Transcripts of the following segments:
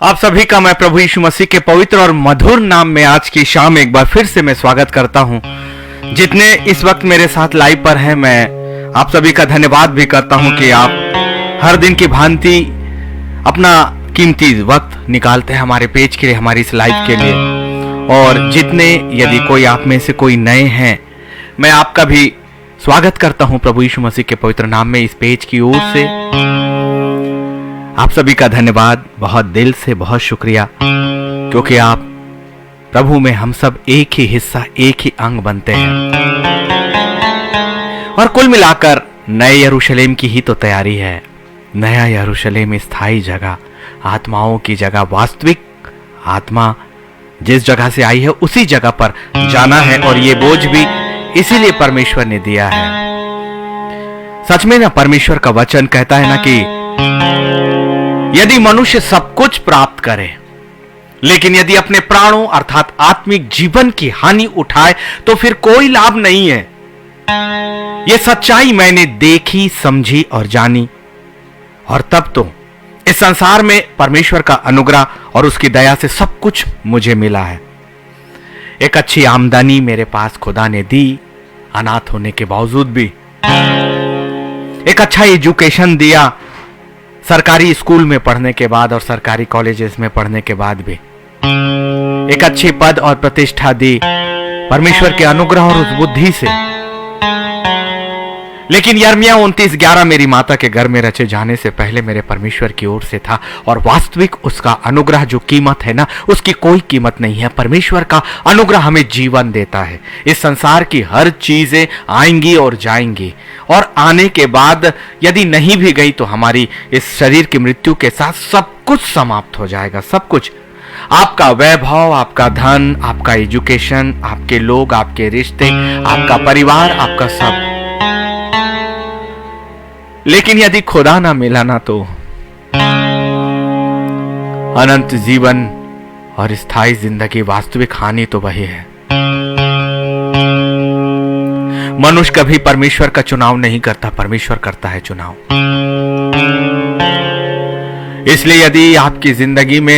आप सभी का मैं प्रभु यीशु मसीह के पवित्र और मधुर नाम में आज की शाम एक बार फिर से मैं स्वागत करता हूं। जितने इस वक्त मेरे साथ लाइव पर हैं, मैं आप सभी का धन्यवाद भी करता हूं कि आप हर दिन की भांति अपना कीमती वक्त निकालते हैं हमारे पेज के लिए, हमारी इस लाइव के लिए। और जितने, यदि कोई आप में से कोई नए हैं, मैं आपका भी स्वागत करता हूं प्रभु यीशु मसीह के पवित्र नाम में इस पेज की ओर से। आप सभी का धन्यवाद, बहुत दिल से बहुत शुक्रिया, क्योंकि आप प्रभु में हम सब एक ही हिस्सा, एक ही अंग बनते हैं। और कुल मिलाकर नए यरूशलेम की ही तो तैयारी है। नया यरूशलेम स्थायी जगह, आत्माओं की जगह, वास्तविक आत्मा जिस जगह से आई है उसी जगह पर जाना है। और ये बोझ भी इसीलिए परमेश्वर ने दिया है। सच में ना, परमेश्वर का वचन कहता है ना कि यदि मनुष्य सब कुछ प्राप्त करे लेकिन यदि अपने प्राणों अर्थात आत्मिक जीवन की हानि उठाए तो फिर कोई लाभ नहीं है। यह सच्चाई मैंने देखी, समझी और जानी। और तब तो इस संसार में परमेश्वर का अनुग्रह और उसकी दया से सब कुछ मुझे मिला है। एक अच्छी आमदनी मेरे पास खुदा ने दी, अनाथ होने के बावजूद भी। एक अच्छा एजुकेशन दिया, सरकारी स्कूल में पढ़ने के बाद और सरकारी कॉलेजेस में पढ़ने के बाद भी। एक अच्छे पद और प्रतिष्ठा दी परमेश्वर के अनुग्रह और उस बुद्धि से। लेकिन यिर्मयाह 29:11 मेरी माता के घर में रचे जाने से पहले मेरे परमेश्वर की ओर से था। और वास्तविक उसका अनुग्रह जो कीमत है ना, उसकी कोई कीमत नहीं है। परमेश्वर का अनुग्रह हमें जीवन देता है। इस संसार की हर चीजें आएंगी और जाएंगी, और आने के बाद यदि नहीं भी गई तो हमारी इस शरीर की मृत्यु के साथ सब कुछ समाप्त हो जाएगा। सब कुछ, आपका वैभव, आपका धन, आपका एजुकेशन, आपके लोग, आपके रिश्ते, आपका परिवार, आपका सब। लेकिन यदि खुदा ना मिला ना तो अनंत जीवन और स्थायी जिंदगी, वास्तविक हानि तो वही है। मनुष्य कभी परमेश्वर का चुनाव नहीं करता, परमेश्वर करता है चुनाव। इसलिए यदि आपकी जिंदगी में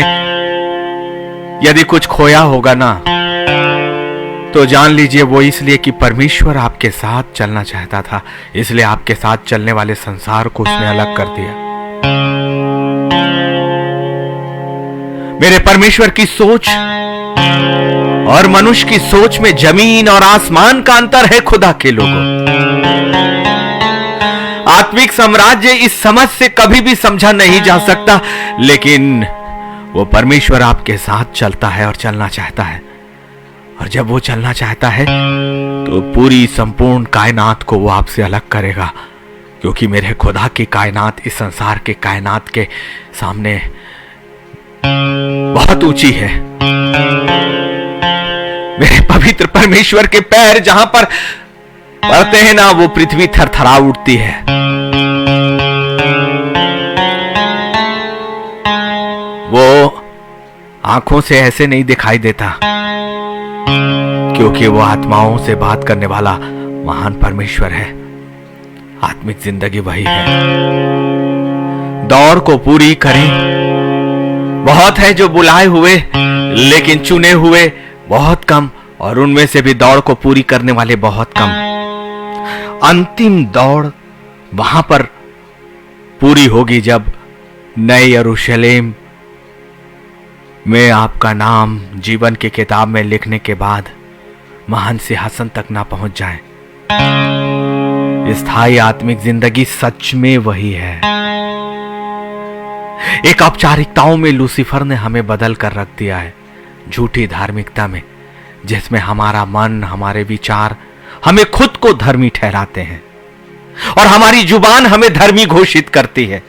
यदि कुछ खोया होगा ना, तो जान लीजिए वो इसलिए कि परमेश्वर आपके साथ चलना चाहता था, इसलिए आपके साथ चलने वाले संसार को उसने अलग कर दिया। मेरे परमेश्वर की सोच और मनुष्य की सोच में जमीन और आसमान का अंतर है। खुदा के लोगों, आत्मिक साम्राज्य इस समझ से कभी भी समझा नहीं जा सकता, लेकिन वो परमेश्वर आपके साथ चलता है और चलना चाहता है। और जब वो चलना चाहता है तो पूरी संपूर्ण कायनात को वो आपसे अलग करेगा, क्योंकि मेरे खुदा की कायनात इस संसार के कायनात के सामने बहुत ऊंची है। मेरे पवित्र परमेश्वर के पैर जहां पर पड़ते हैं ना, वो पृथ्वी थरथरा उठती है। वो आंखों से ऐसे नहीं दिखाई देता, क्योंकि वो आत्माओं से बात करने वाला महान परमेश्वर है। आत्मिक जिंदगी वही है। दौड़ को पूरी करें। बहुत है जो बुलाए हुए, लेकिन चुने हुए बहुत कम, और उनमें से भी दौड़ को पूरी करने वाले बहुत कम। अंतिम दौड़ वहां पर पूरी होगी जब नए यरूशलेम में आपका नाम जीवन की किताब में लिखने के बाद महान सिंहासन तक ना पहुंच जाए। स्थायी आत्मिक जिंदगी सच में वही है। एक औपचारिकताओं में लूसीफर ने हमें बदल कर रख दिया है, झूठी धार्मिकता में, जिसमें हमारा मन, हमारे विचार हमें खुद को धर्मी ठहराते हैं और हमारी जुबान हमें धर्मी घोषित करती है।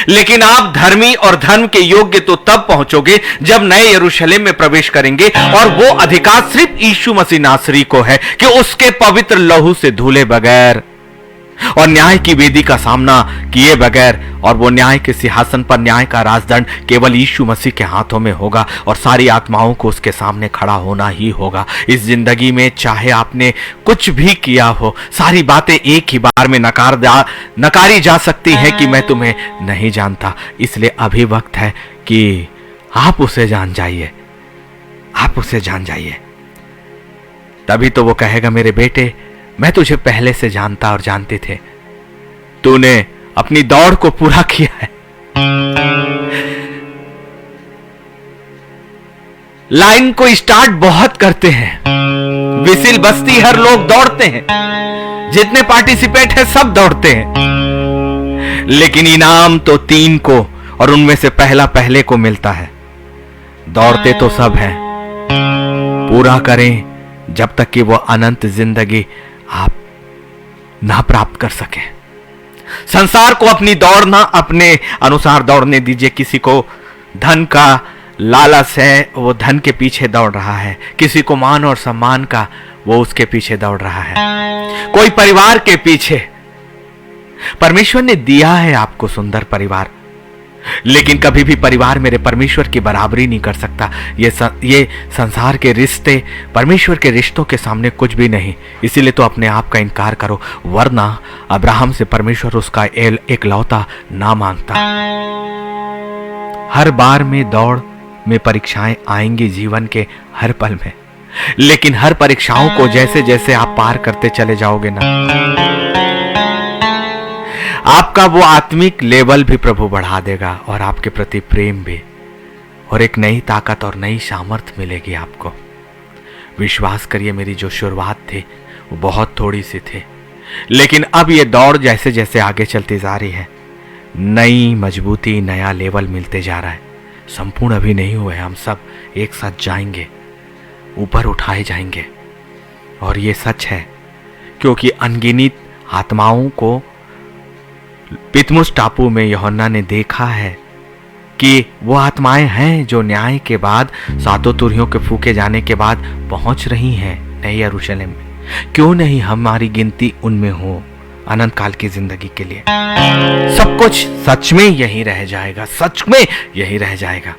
लेकिन आप धर्मी और धर्म के योग्य तो तब पहुंचोगे जब नए यरूशलेम में प्रवेश करेंगे, और वो अधिकार सिर्फ यीशु मसीह नासरी को है कि उसके पवित्र लहू से धुले बगैर और न्याय की वेदी का सामना किए बगैर, और वो न्याय के सिंहासन पर न्याय का राजदंड केवल यीशु मसीह के हाथों में होगा, और सारी आत्माओं को उसके सामने खड़ा होना ही होगा। इस जिंदगी में चाहे आपने कुछ भी किया हो, सारी बातें एक ही बार में नकारी जा सकती हैं कि मैं तुम्हें नहीं जानता। इसलिए अभी वक्त है कि आप उसे जान जाइए, आप उसे जान जाइए। तभी तो वो कहेगा, मेरे बेटे, मैं तुझे पहले से जानता और जानते थे, तूने अपनी दौड़ को पूरा किया है। लाइन को स्टार्ट बहुत करते हैं, विसिल बजती हर लोग दौड़ते हैं, जितने पार्टिसिपेट है सब दौड़ते हैं, लेकिन इनाम तो 3 को, और उनमें से पहला पहले को मिलता है। दौड़ते तो सब हैं, पूरा करें जब तक कि वो अनंत जिंदगी आप ना प्राप्त कर सके। संसार को अपनी दौड़ ना अपने अनुसार दौड़ने दीजिए। किसी को धन का लालच है, वो धन के पीछे दौड़ रहा है। किसी को मान और सम्मान का, वो उसके पीछे दौड़ रहा है। कोई परिवार के पीछे। परमेश्वर ने दिया है आपको सुंदर परिवार, लेकिन कभी भी परिवार मेरे परमेश्वर की बराबरी नहीं कर सकता। ये संसार के रिश्ते परमेश्वर के रिश्तों के सामने कुछ भी नहीं। इसीलिए तो अपने आप का इनकार करो, वरना अब्राहम से परमेश्वर उसका एकलौता ना मांगता। हर बार में दौड़ में परीक्षाएं आएंगी जीवन के हर पल में, लेकिन हर परीक्षाओं को जैसे जैसे आप पार करते चले जाओगे ना, आपका वो आत्मिक लेवल भी प्रभु बढ़ा देगा, और आपके प्रति प्रेम भी, और एक नई ताकत और नई सामर्थ मिलेगी आपको। विश्वास करिए, मेरी जो शुरुआत थी वो बहुत थोड़ी सी थी, लेकिन अब ये दौड़ जैसे जैसे आगे चलती जा रही है, नई मजबूती, नया लेवल मिलते जा रहा है। संपूर्ण अभी नहीं हुए, हम सब एक साथ जाएंगे, ऊपर उठाए जाएंगे। और ये सच है, क्योंकि अनगिनत आत्माओं को पितमुस टापू में यूहन्ना ने देखा है कि वो आत्माएं हैं जो न्याय के बाद, 7 तुरहियों के फूके जाने के बाद पहुंच रही हैं नए यरूशलेम में। क्यों नहीं हमारी गिनती उनमें हो अनंत काल की जिंदगी के लिए। सब कुछ सच में यही रह जाएगा, सच में यही रह जाएगा।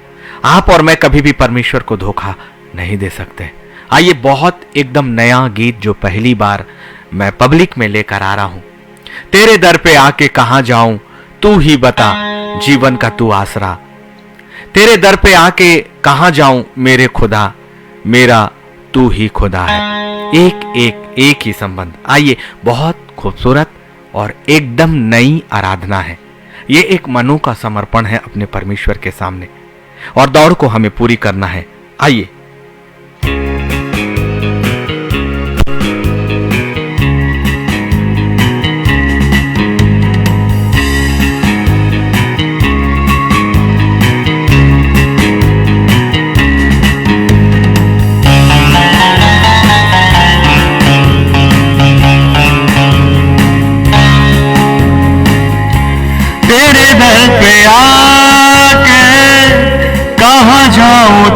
आप और मैं कभी भी परमेश्वर को धोखा नहीं दे सकते। आइए बहुत एकदम नया गीत जो पहली बार मैं पब्लिक में लेकर आ रहा हूं। तेरे दर पे आके कहां जाऊं, तू ही बता, जीवन का तू आसरा। तेरे दर पे आके कहां जाऊं मेरे खुदा, मेरा तू ही खुदा है। एक ही संबंध। आइए, बहुत खूबसूरत और एकदम नई आराधना है। ये एक मनु का समर्पण है अपने परमेश्वर के सामने, और दौड़ को हमें पूरी करना है। आइए,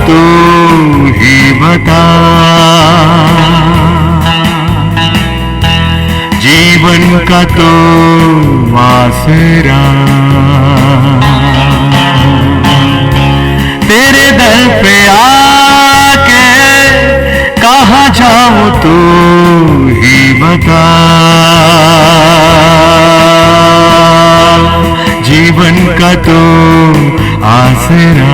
तू ही बता, जीवन का तो आसरा। तेरे दर पे आके कहाँ जाऊं तू ही बता, जीवन का तो आसरा।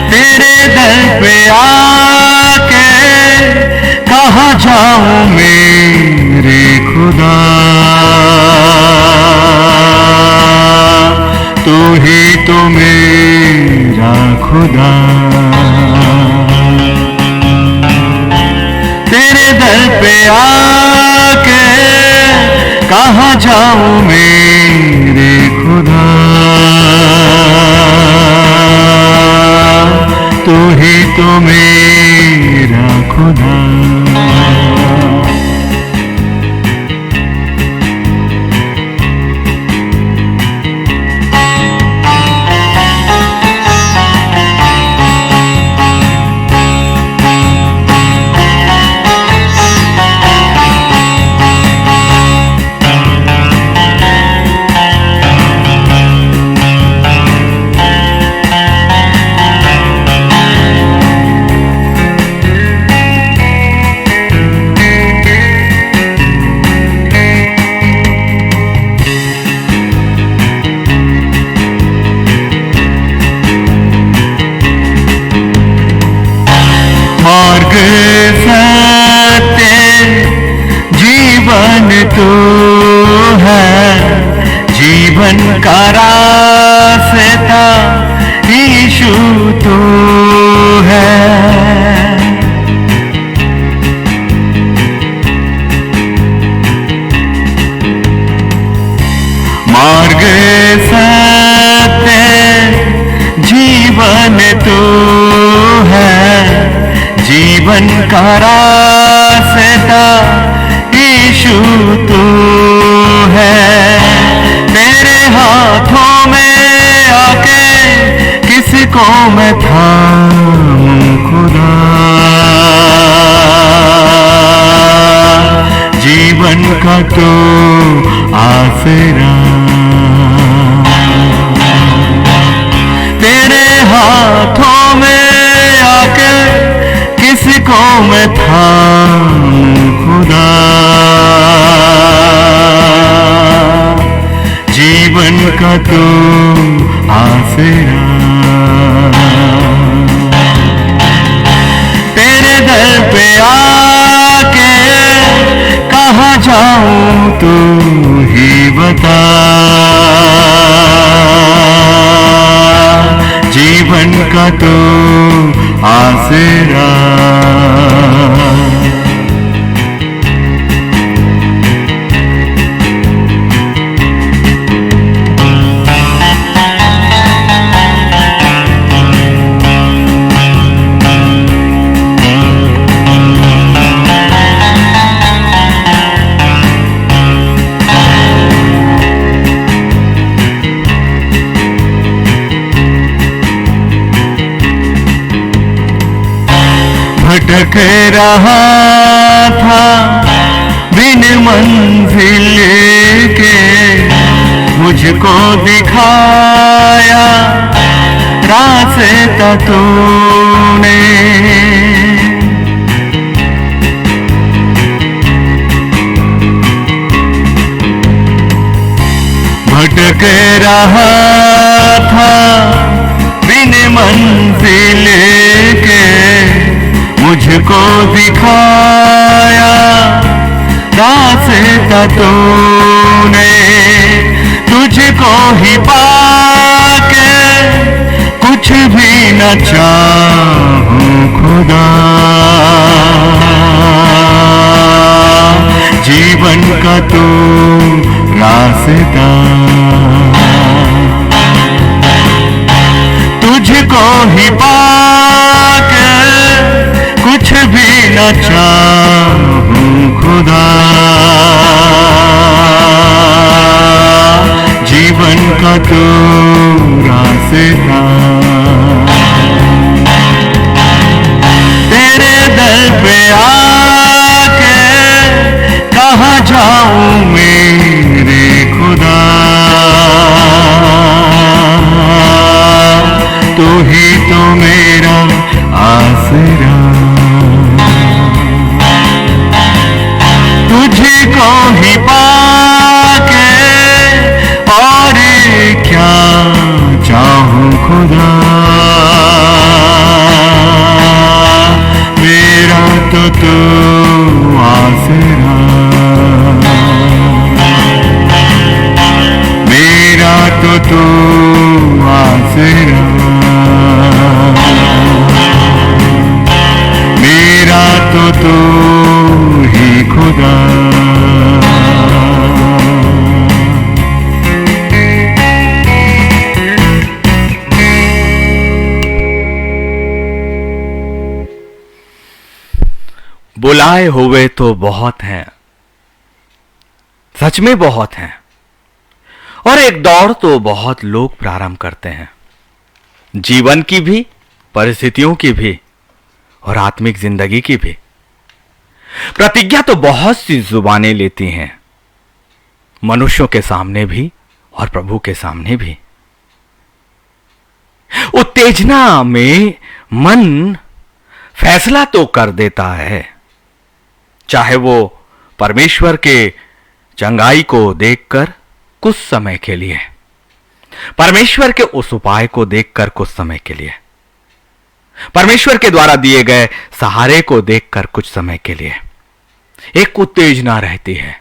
तेरे दर पे आके कहाँ जाऊं मेरे खुदा, तू ही तो मेरा खुदा। तेरे दर पे आके कहाँ जाऊं मेरे खुदा, तू ही तो मेरा खुदा। मार्ग सत्य जीवन तो है, जीवन का रास्ता यीशु तो है। मार्ग सत्य जीवन तो है, जीवन का रास्ता यीशु तो है। तेरे हाथों में आके किसको मैं थामूं खुदा, जीवन का तो आसरा। तेरे हाथों में आके किसको मैं थामूं खुदा, जीवन का तो आसरा। तेरे दर पे आके कहाँ जाऊं तू ही बता, जीवन का तो आसरा। भटक रहा था बिन मंजिल के, मुझको दिखाया रास्ता तूने। रहा था बिन मंजिल के, मुझको दिखाया रास्ता तूने। तुझको ही पाके कुछ भी न चाहूं खुदा, जीवन का तू रास्ता। तुझको ही पाके कुछ भी न चाहूं खुदा, जीवन का तू रास्ता। तेरे दर पे आके कहाँ जाऊं मेरे खुदा, तू ही तो मेरा आसरा। तुझको ही पाके और क्या चाहूं खुदा, मेरा तो तू आसरा, मेरा तो तू आसरा, मेरा तो तू ही खुदा। बुलाए हुए तो बहुत हैं, सच में बहुत हैं, और एक दौड़ तो बहुत लोग प्रारंभ करते हैं, जीवन की भी, परिस्थितियों की भी और आत्मिक जिंदगी की भी। प्रतिज्ञा तो बहुत सी जुबानें लेती हैं, मनुष्यों के सामने भी और प्रभु के सामने भी। उत्तेजना में मन फैसला तो कर देता है, चाहे वो परमेश्वर के चंगाई को देखकर कुछ समय के लिए, परमेश्वर के उस उपाय को देखकर कुछ समय के लिए, परमेश्वर के द्वारा दिए गए सहारे को देखकर कुछ समय के लिए एक उत्तेजना रहती है।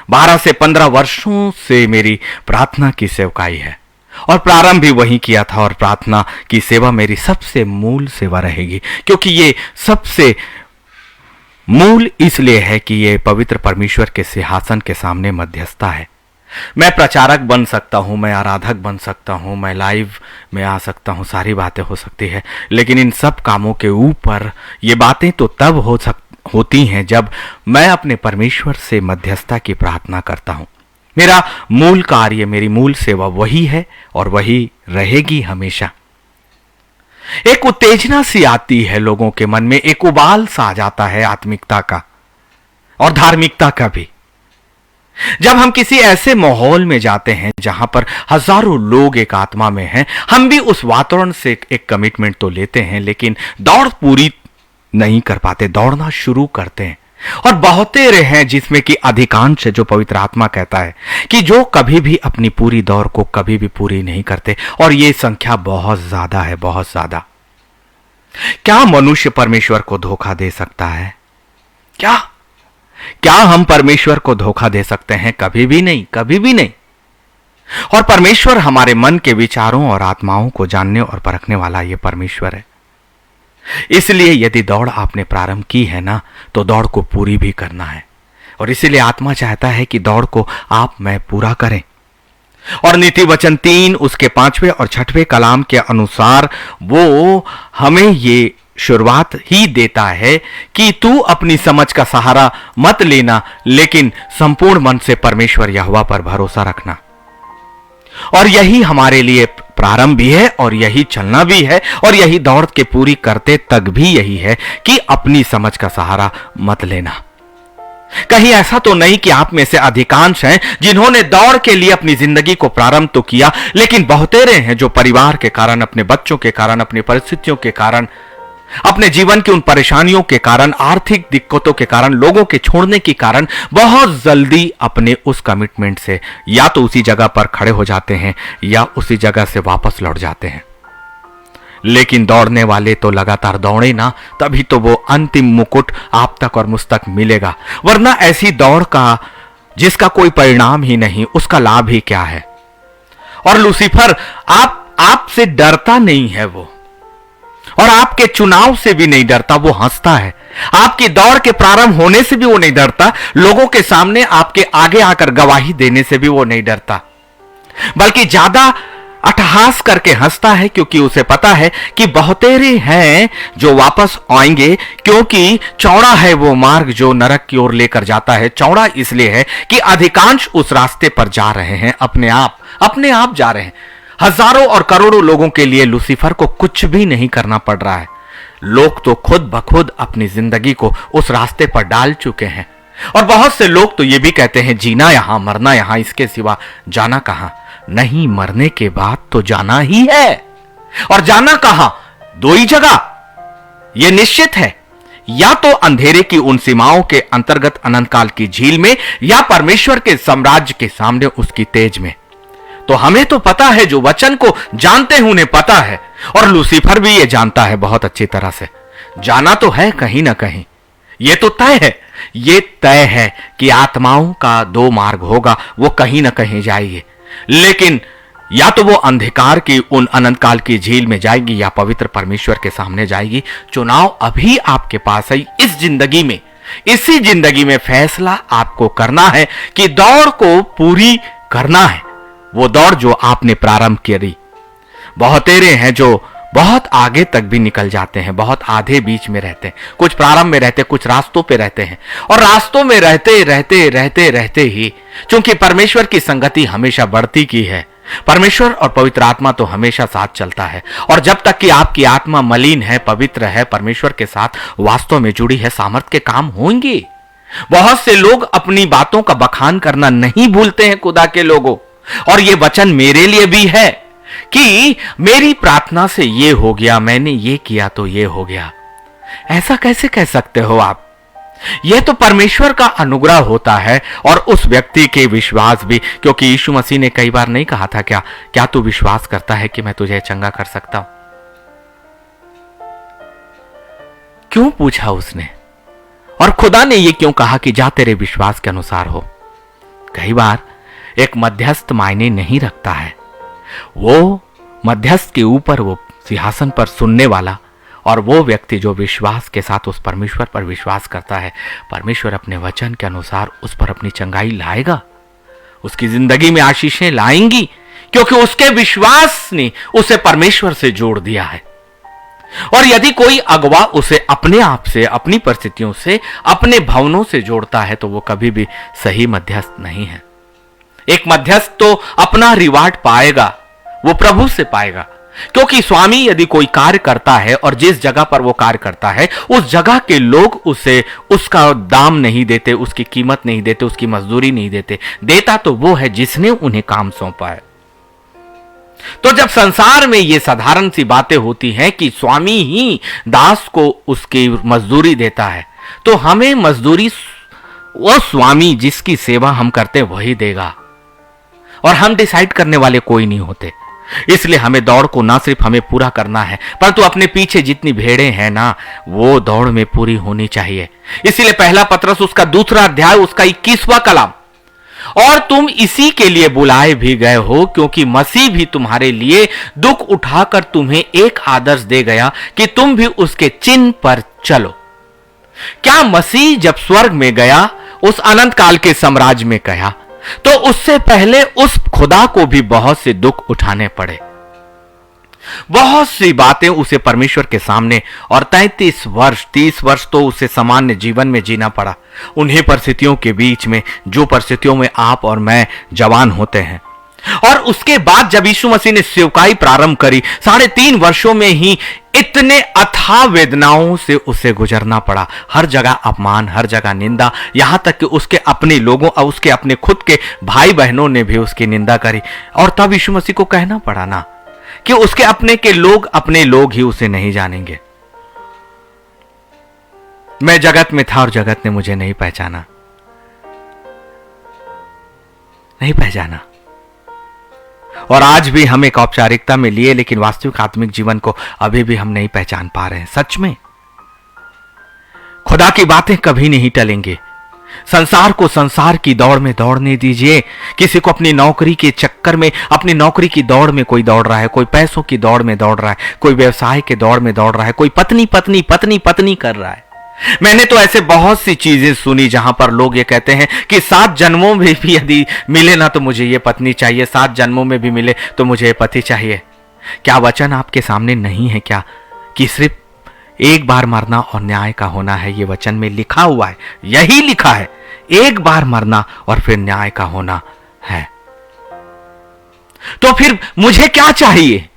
12 से 15 वर्षों से मेरी प्रार्थना की सेवकाई है और प्रारंभ भी वही किया था, और प्रार्थना की सेवा मेरी सबसे मूल सेवा रहेगी, क्योंकि ये सबसे मूल इसलिए है कि ये पवित्र परमेश्वर के सिंहासन के सामने मध्यस्थता है। मैं प्रचारक बन सकता हूं, मैं आराधक बन सकता हूं, मैं लाइव में आ सकता हूं, सारी बातें हो सकती है, लेकिन इन सब कामों के ऊपर ये बातें तो तब होती हैं जब मैं अपने परमेश्वर से मध्यस्थता की प्रार्थना करता हूं। मेरा मूल कार्य, मेरी मूल सेवा वही है और वही रहेगी हमेशा। एक उत्तेजना सी आती है लोगों के मन में, एक उबाल सा आ जाता है आत्मिकता का और धार्मिकता का भी। जब हम किसी ऐसे माहौल में जाते हैं जहां पर हजारों लोग एक आत्मा में हैं, हम भी उस वातावरण से एक कमिटमेंट तो लेते हैं, लेकिन दौड़ पूरी नहीं कर पाते, दौड़ना शुरू करते हैं। और बहुतेरे हैं जिसमें कि अधिकांश, जो पवित्र आत्मा कहता है कि जो कभी भी अपनी पूरी दौड़ को कभी भी पूरी नहीं करते, और ये संख्या बहुत ज्यादा है, बहुत ज्यादा। क्या मनुष्य परमेश्वर को धोखा दे सकता है? क्या हम परमेश्वर को धोखा दे सकते हैं? कभी भी नहीं, कभी भी नहीं। और परमेश्वर हमारे मन के विचारों और आत्माओं को जानने और परखने वाला ये परमेश्वर है। इसलिए यदि दौड़ आपने प्रारंभ की है ना, तो दौड़ को पूरी भी करना है, और इसीलिए आत्मा चाहता है कि दौड़ को आप मैं पूरा करें। और नीति वचन 3 उसके 5वें और 6वें कलाम के अनुसार वो हमें ये शुरुआत ही देता है कि तू अपनी समझ का सहारा मत लेना, लेकिन संपूर्ण मन से परमेश्वर यहोवा पर भरोसा रखना। और यही हमारे लिए प्रारंभ भी है, और यही चलना भी है, और यही दौड़ के पूरी करते तक भी यही है कि अपनी समझ का सहारा मत लेना। कहीं ऐसा तो नहीं कि आप में से अधिकांश हैं जिन्होंने दौड़ के लिए अपनी जिंदगी को प्रारंभ तो किया, लेकिन बहुतेरे हैं जो परिवार के कारण, अपने बच्चों के कारण, अपनी परिस्थितियों के कारण अपने जीवन की उन परेशानियों के कारण, आर्थिक दिक्कतों के कारण, लोगों के छोड़ने के कारण बहुत जल्दी अपने उस कमिटमेंट से या तो उसी जगह पर खड़े हो जाते हैं या उसी जगह से वापस लौट जाते हैं। लेकिन दौड़ने वाले तो लगातार दौड़े ना, तभी तो वो अंतिम मुकुट आप तक और मुझ तक मिलेगा। वरना ऐसी दौड़ का जिसका कोई परिणाम ही नहीं, उसका लाभ ही क्या है। और लूसीफर आपसे डरता नहीं है वो, और आपके चुनाव से भी नहीं डरता, वो हंसता है। आपकी दौड़ के प्रारंभ होने से भी वो नहीं डरता, लोगों के सामने आपके आगे आकर गवाही देने से भी वो नहीं डरता, बल्कि ज्यादा अट्टहास करके हंसता है, क्योंकि उसे पता है कि बहुतेरे हैं जो वापस आएंगे, क्योंकि चौड़ा है वो मार्ग जो नरक की ओर लेकर जाता है। चौड़ा इसलिए है कि अधिकांश उस रास्ते पर जा रहे हैं अपने आप जा रहे हैं। हजारों और करोड़ों लोगों के लिए लूसीफर को कुछ भी नहीं करना पड़ रहा है। लोग तो खुद ब खुद अपनी जिंदगी को उस रास्ते पर डाल चुके हैं। और बहुत से लोग तो ये भी कहते हैं, जीना यहां, मरना यहां, इसके सिवा जाना कहां। नहीं, मरने के बाद तो जाना ही है। और जाना कहां? दो ही जगह, यह निश्चित है। या तो अंधेरे की उन सीमाओं के अंतर्गत अनंतकाल की झील में, या परमेश्वर के साम्राज्य के सामने उसकी तेज में। तो हमें तो पता है, जो वचन को जानते हैं उन्हें पता है, और लूसीफर भी यह जानता है बहुत अच्छी तरह से। जाना तो है कहीं ना कहीं, यह तो तय है। यह तय है कि आत्माओं का दो मार्ग होगा, वो कहीं ना कहीं जाएगी। लेकिन या तो वो अंधकार की उन अनंतकाल की झील में जाएगी, या पवित्र परमेश्वर के सामने जाएगी। चुनाव अभी आपके पास है। इस जिंदगी में, इसी जिंदगी में फैसला आपको करना है कि दौड़ को पूरी करना है, वो दौड़ जो आपने प्रारंभ करी। बहुतेरे हैं जो बहुत आगे तक भी निकल जाते हैं, बहुत आधे बीच में रहते हैं, कुछ प्रारंभ में रहते, कुछ रास्तों पे रहते हैं। और रास्तों में रहते ही, क्योंकि परमेश्वर की संगति हमेशा बढ़ती की है, परमेश्वर और पवित्र आत्मा तो हमेशा साथ चलता है। और जब तक कि आपकी आत्मा मलिन है, पवित्र है, परमेश्वर के साथ वास्तव में जुड़ी है, सामर्थ के काम होंगे। बहुत से लोग अपनी बातों का बखान करना नहीं भूलते हैं खुदा के लोगों। और ये वचन मेरे लिए भी है कि मेरी प्रार्थना से ये हो गया, मैंने ये किया तो ये हो गया। ऐसा कैसे कह सकते हो आप? यह तो परमेश्वर का अनुग्रह होता है, और उस व्यक्ति के विश्वास भी। क्योंकि यीशु मसीह ने कई बार नहीं कहा था, क्या तू विश्वास करता है कि मैं तुझे चंगा कर सकता हूं? क्यों पूछा उसने? और खुदा ने यह क्यों कहा कि जा तेरे विश्वास के अनुसार हो? कई बार एक मध्यस्थ मायने नहीं रखता है। वो मध्यस्थ के ऊपर, वो सिंहासन पर सुनने वाला, और वो व्यक्ति जो विश्वास के साथ उस परमेश्वर पर विश्वास करता है, परमेश्वर अपने वचन के अनुसार उस पर अपनी चंगाई लाएगा, उसकी जिंदगी में आशीषें लाएंगी, क्योंकि उसके विश्वास ने उसे परमेश्वर से जोड़ दिया है। और यदि कोई अगवा उसे अपने आप से, अपनी परिस्थितियों से, अपने भावनों से जोड़ता है, तो वो कभी भी सही मध्यस्थ नहीं है। एक मध्यस्थ तो अपना रिवार्ड पाएगा, वो प्रभु से पाएगा। क्योंकि स्वामी यदि कोई कार्य करता है और जिस जगह पर वो कार्य करता है, उस जगह के लोग उसे उसका दाम नहीं देते, उसकी कीमत नहीं देते, उसकी मजदूरी नहीं देते। देता तो वो है जिसने उन्हें काम सौंपा है। तो जब संसार में ये साधारण सी बातें होती हैं कि स्वामी ही दास को उसकी मजदूरी देता है, तो हमें मजदूरी वो स्वामी जिसकी सेवा हम करते वही देगा, और हम डिसाइड करने वाले कोई नहीं होते। इसलिए हमें दौड़ को ना सिर्फ हमें पूरा करना है, परंतु अपने पीछे जितनी भेड़ें हैं ना, वो दौड़ में पूरी होनी चाहिए। इसीलिए पहला पत्रस उसका 2 अध्याय उसका 21वां कलाम, और तुम इसी के लिए बुलाए भी गए हो, क्योंकि मसीह भी तुम्हारे लिए दुख उठाकर तुम्हें एक आदर्श दे गया कि तुम भी उसके चिन्ह पर चलो। क्या मसीह जब स्वर्ग में गया, उस अनंत काल के साम्राज्य में गया, तो उससे पहले उस खुदा को भी बहुत से दुख उठाने पड़े, बहुत सी बातें उसे परमेश्वर के सामने, और 33 वर्ष 30 वर्ष तो उसे सामान्य जीवन में जीना पड़ा, उन्हीं परिस्थितियों के बीच में जो परिस्थितियों में आप और मैं जवान होते हैं। और उसके बाद जब यीशु मसीह ने सेवकाई प्रारंभ करी, 3.5 वर्षों में ही इतने अथाह वेदनाओं से उसे गुजरना पड़ा। हर जगह अपमान, हर जगह निंदा, यहां तक कि उसके अपने लोगों और उसके अपने खुद के भाई बहनों ने भी उसकी निंदा करी। और तब यीशु मसीह को कहना पड़ा ना कि उसके अपने के लोग अपने लोग ही उसे नहीं जानेंगे। मैं जगत में था और जगत ने मुझे नहीं पहचाना, नहीं पहचाना। और आज भी हम एक औपचारिकता में लिए, लेकिन वास्तविक आत्मिक जीवन को अभी भी हम नहीं पहचान पा रहे हैं। सच में खुदा की बातें कभी नहीं टलेंगे। संसार को संसार की दौड़ में दौड़ने दीजिए। किसी को अपनी नौकरी के चक्कर में, अपनी नौकरी की दौड़ में कोई दौड़ रहा है, कोई पैसों की दौड़ में दौड़ रहा है, कोई व्यवसाय के दौड़ में दौड़ रहा है, कोई पत्नी पत्नी पत्नी पत्नी कर रहा है। मैंने तो ऐसे बहुत सी चीजें सुनी जहां पर लोग ये कहते हैं कि 7 जन्मों में भी यदि मिले ना तो मुझे ये पत्नी चाहिए, 7 जन्मों में भी मिले तो मुझे ये पति चाहिए। क्या वचन आपके सामने नहीं है क्या कि सिर्फ एक बार मरना और न्याय का होना है? ये वचन में लिखा हुआ है, यही लिखा है, एक बार मरना और फिर न्याय का होना है। तो फिर मुझे क्या चाहिए?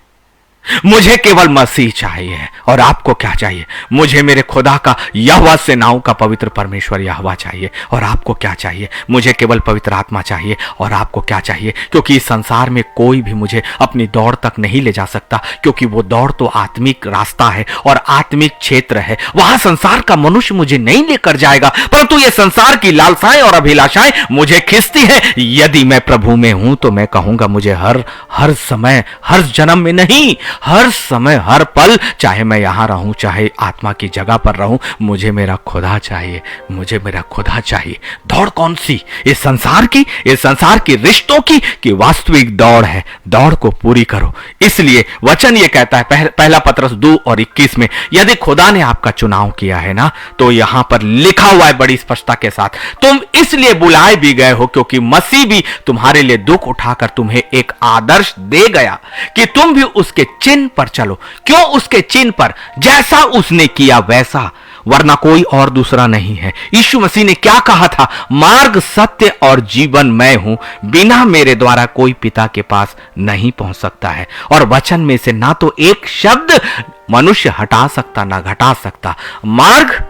मुझे केवल मसीह चाहिए। और आपको क्या चाहिए? मुझे मेरे खुदा का, यहोवा सेनाओं का पवित्र परमेश्वर यहोवा चाहिए। और आपको क्या चाहिए? मुझे केवल पवित्र आत्मा चाहिए। और आपको क्या चाहिए? क्योंकि इस संसार में कोई भी मुझे अपनी दौड़ तक नहीं ले जा सकता, क्योंकि वो दौड़ तो आत्मिक रास्ता है और आत्मिक क्षेत्र है। वहां संसार का मनुष्य मुझे नहीं लेकर जाएगा, परंतु ये संसार की लालसाएं और अभिलाषाएं मुझे खींचती है। यदि मैं प्रभु में हूं तो मैं कहूंगा मुझे हर समय, हर जन्म में नहीं, हर समय, हर पल, चाहे मैं यहां रहूं चाहे आत्मा की जगह पर रहूं, मुझे मेरा खुदा चाहिए, मुझे मेरा खुदा चाहिए। दौड़ कौन सी? इस संसार की, इस संसार की रिश्तों की, कि वास्तविक दौड़ है? दौड़ को पूरी करो। इसलिए वचन ये कहता है, पहला पत्रस 2 और 21 में, यदि खुदा ने आपका चुनाव किया है ना, तो यहां पर लिखा हुआ है बड़ी स्पष्टता के साथ, तुम इसलिए बुलाए भी गए हो क्योंकि मसीह भी तुम्हारे लिए दुख उठाकर तुम्हें एक आदर्श दे गया कि तुम भी उसके चिन्ह पर चलो। क्यों उसके चिन्ह पर? जैसा उसने किया वैसा, वरना कोई और दूसरा नहीं है। यीशु मसीह ने क्या कहा था? मार्ग, सत्य और जीवन मैं हूं, बिना मेरे द्वारा कोई पिता के पास नहीं पहुंच सकता है। और वचन में से ना तो एक शब्द मनुष्य हटा सकता ना घटा सकता। मार्ग,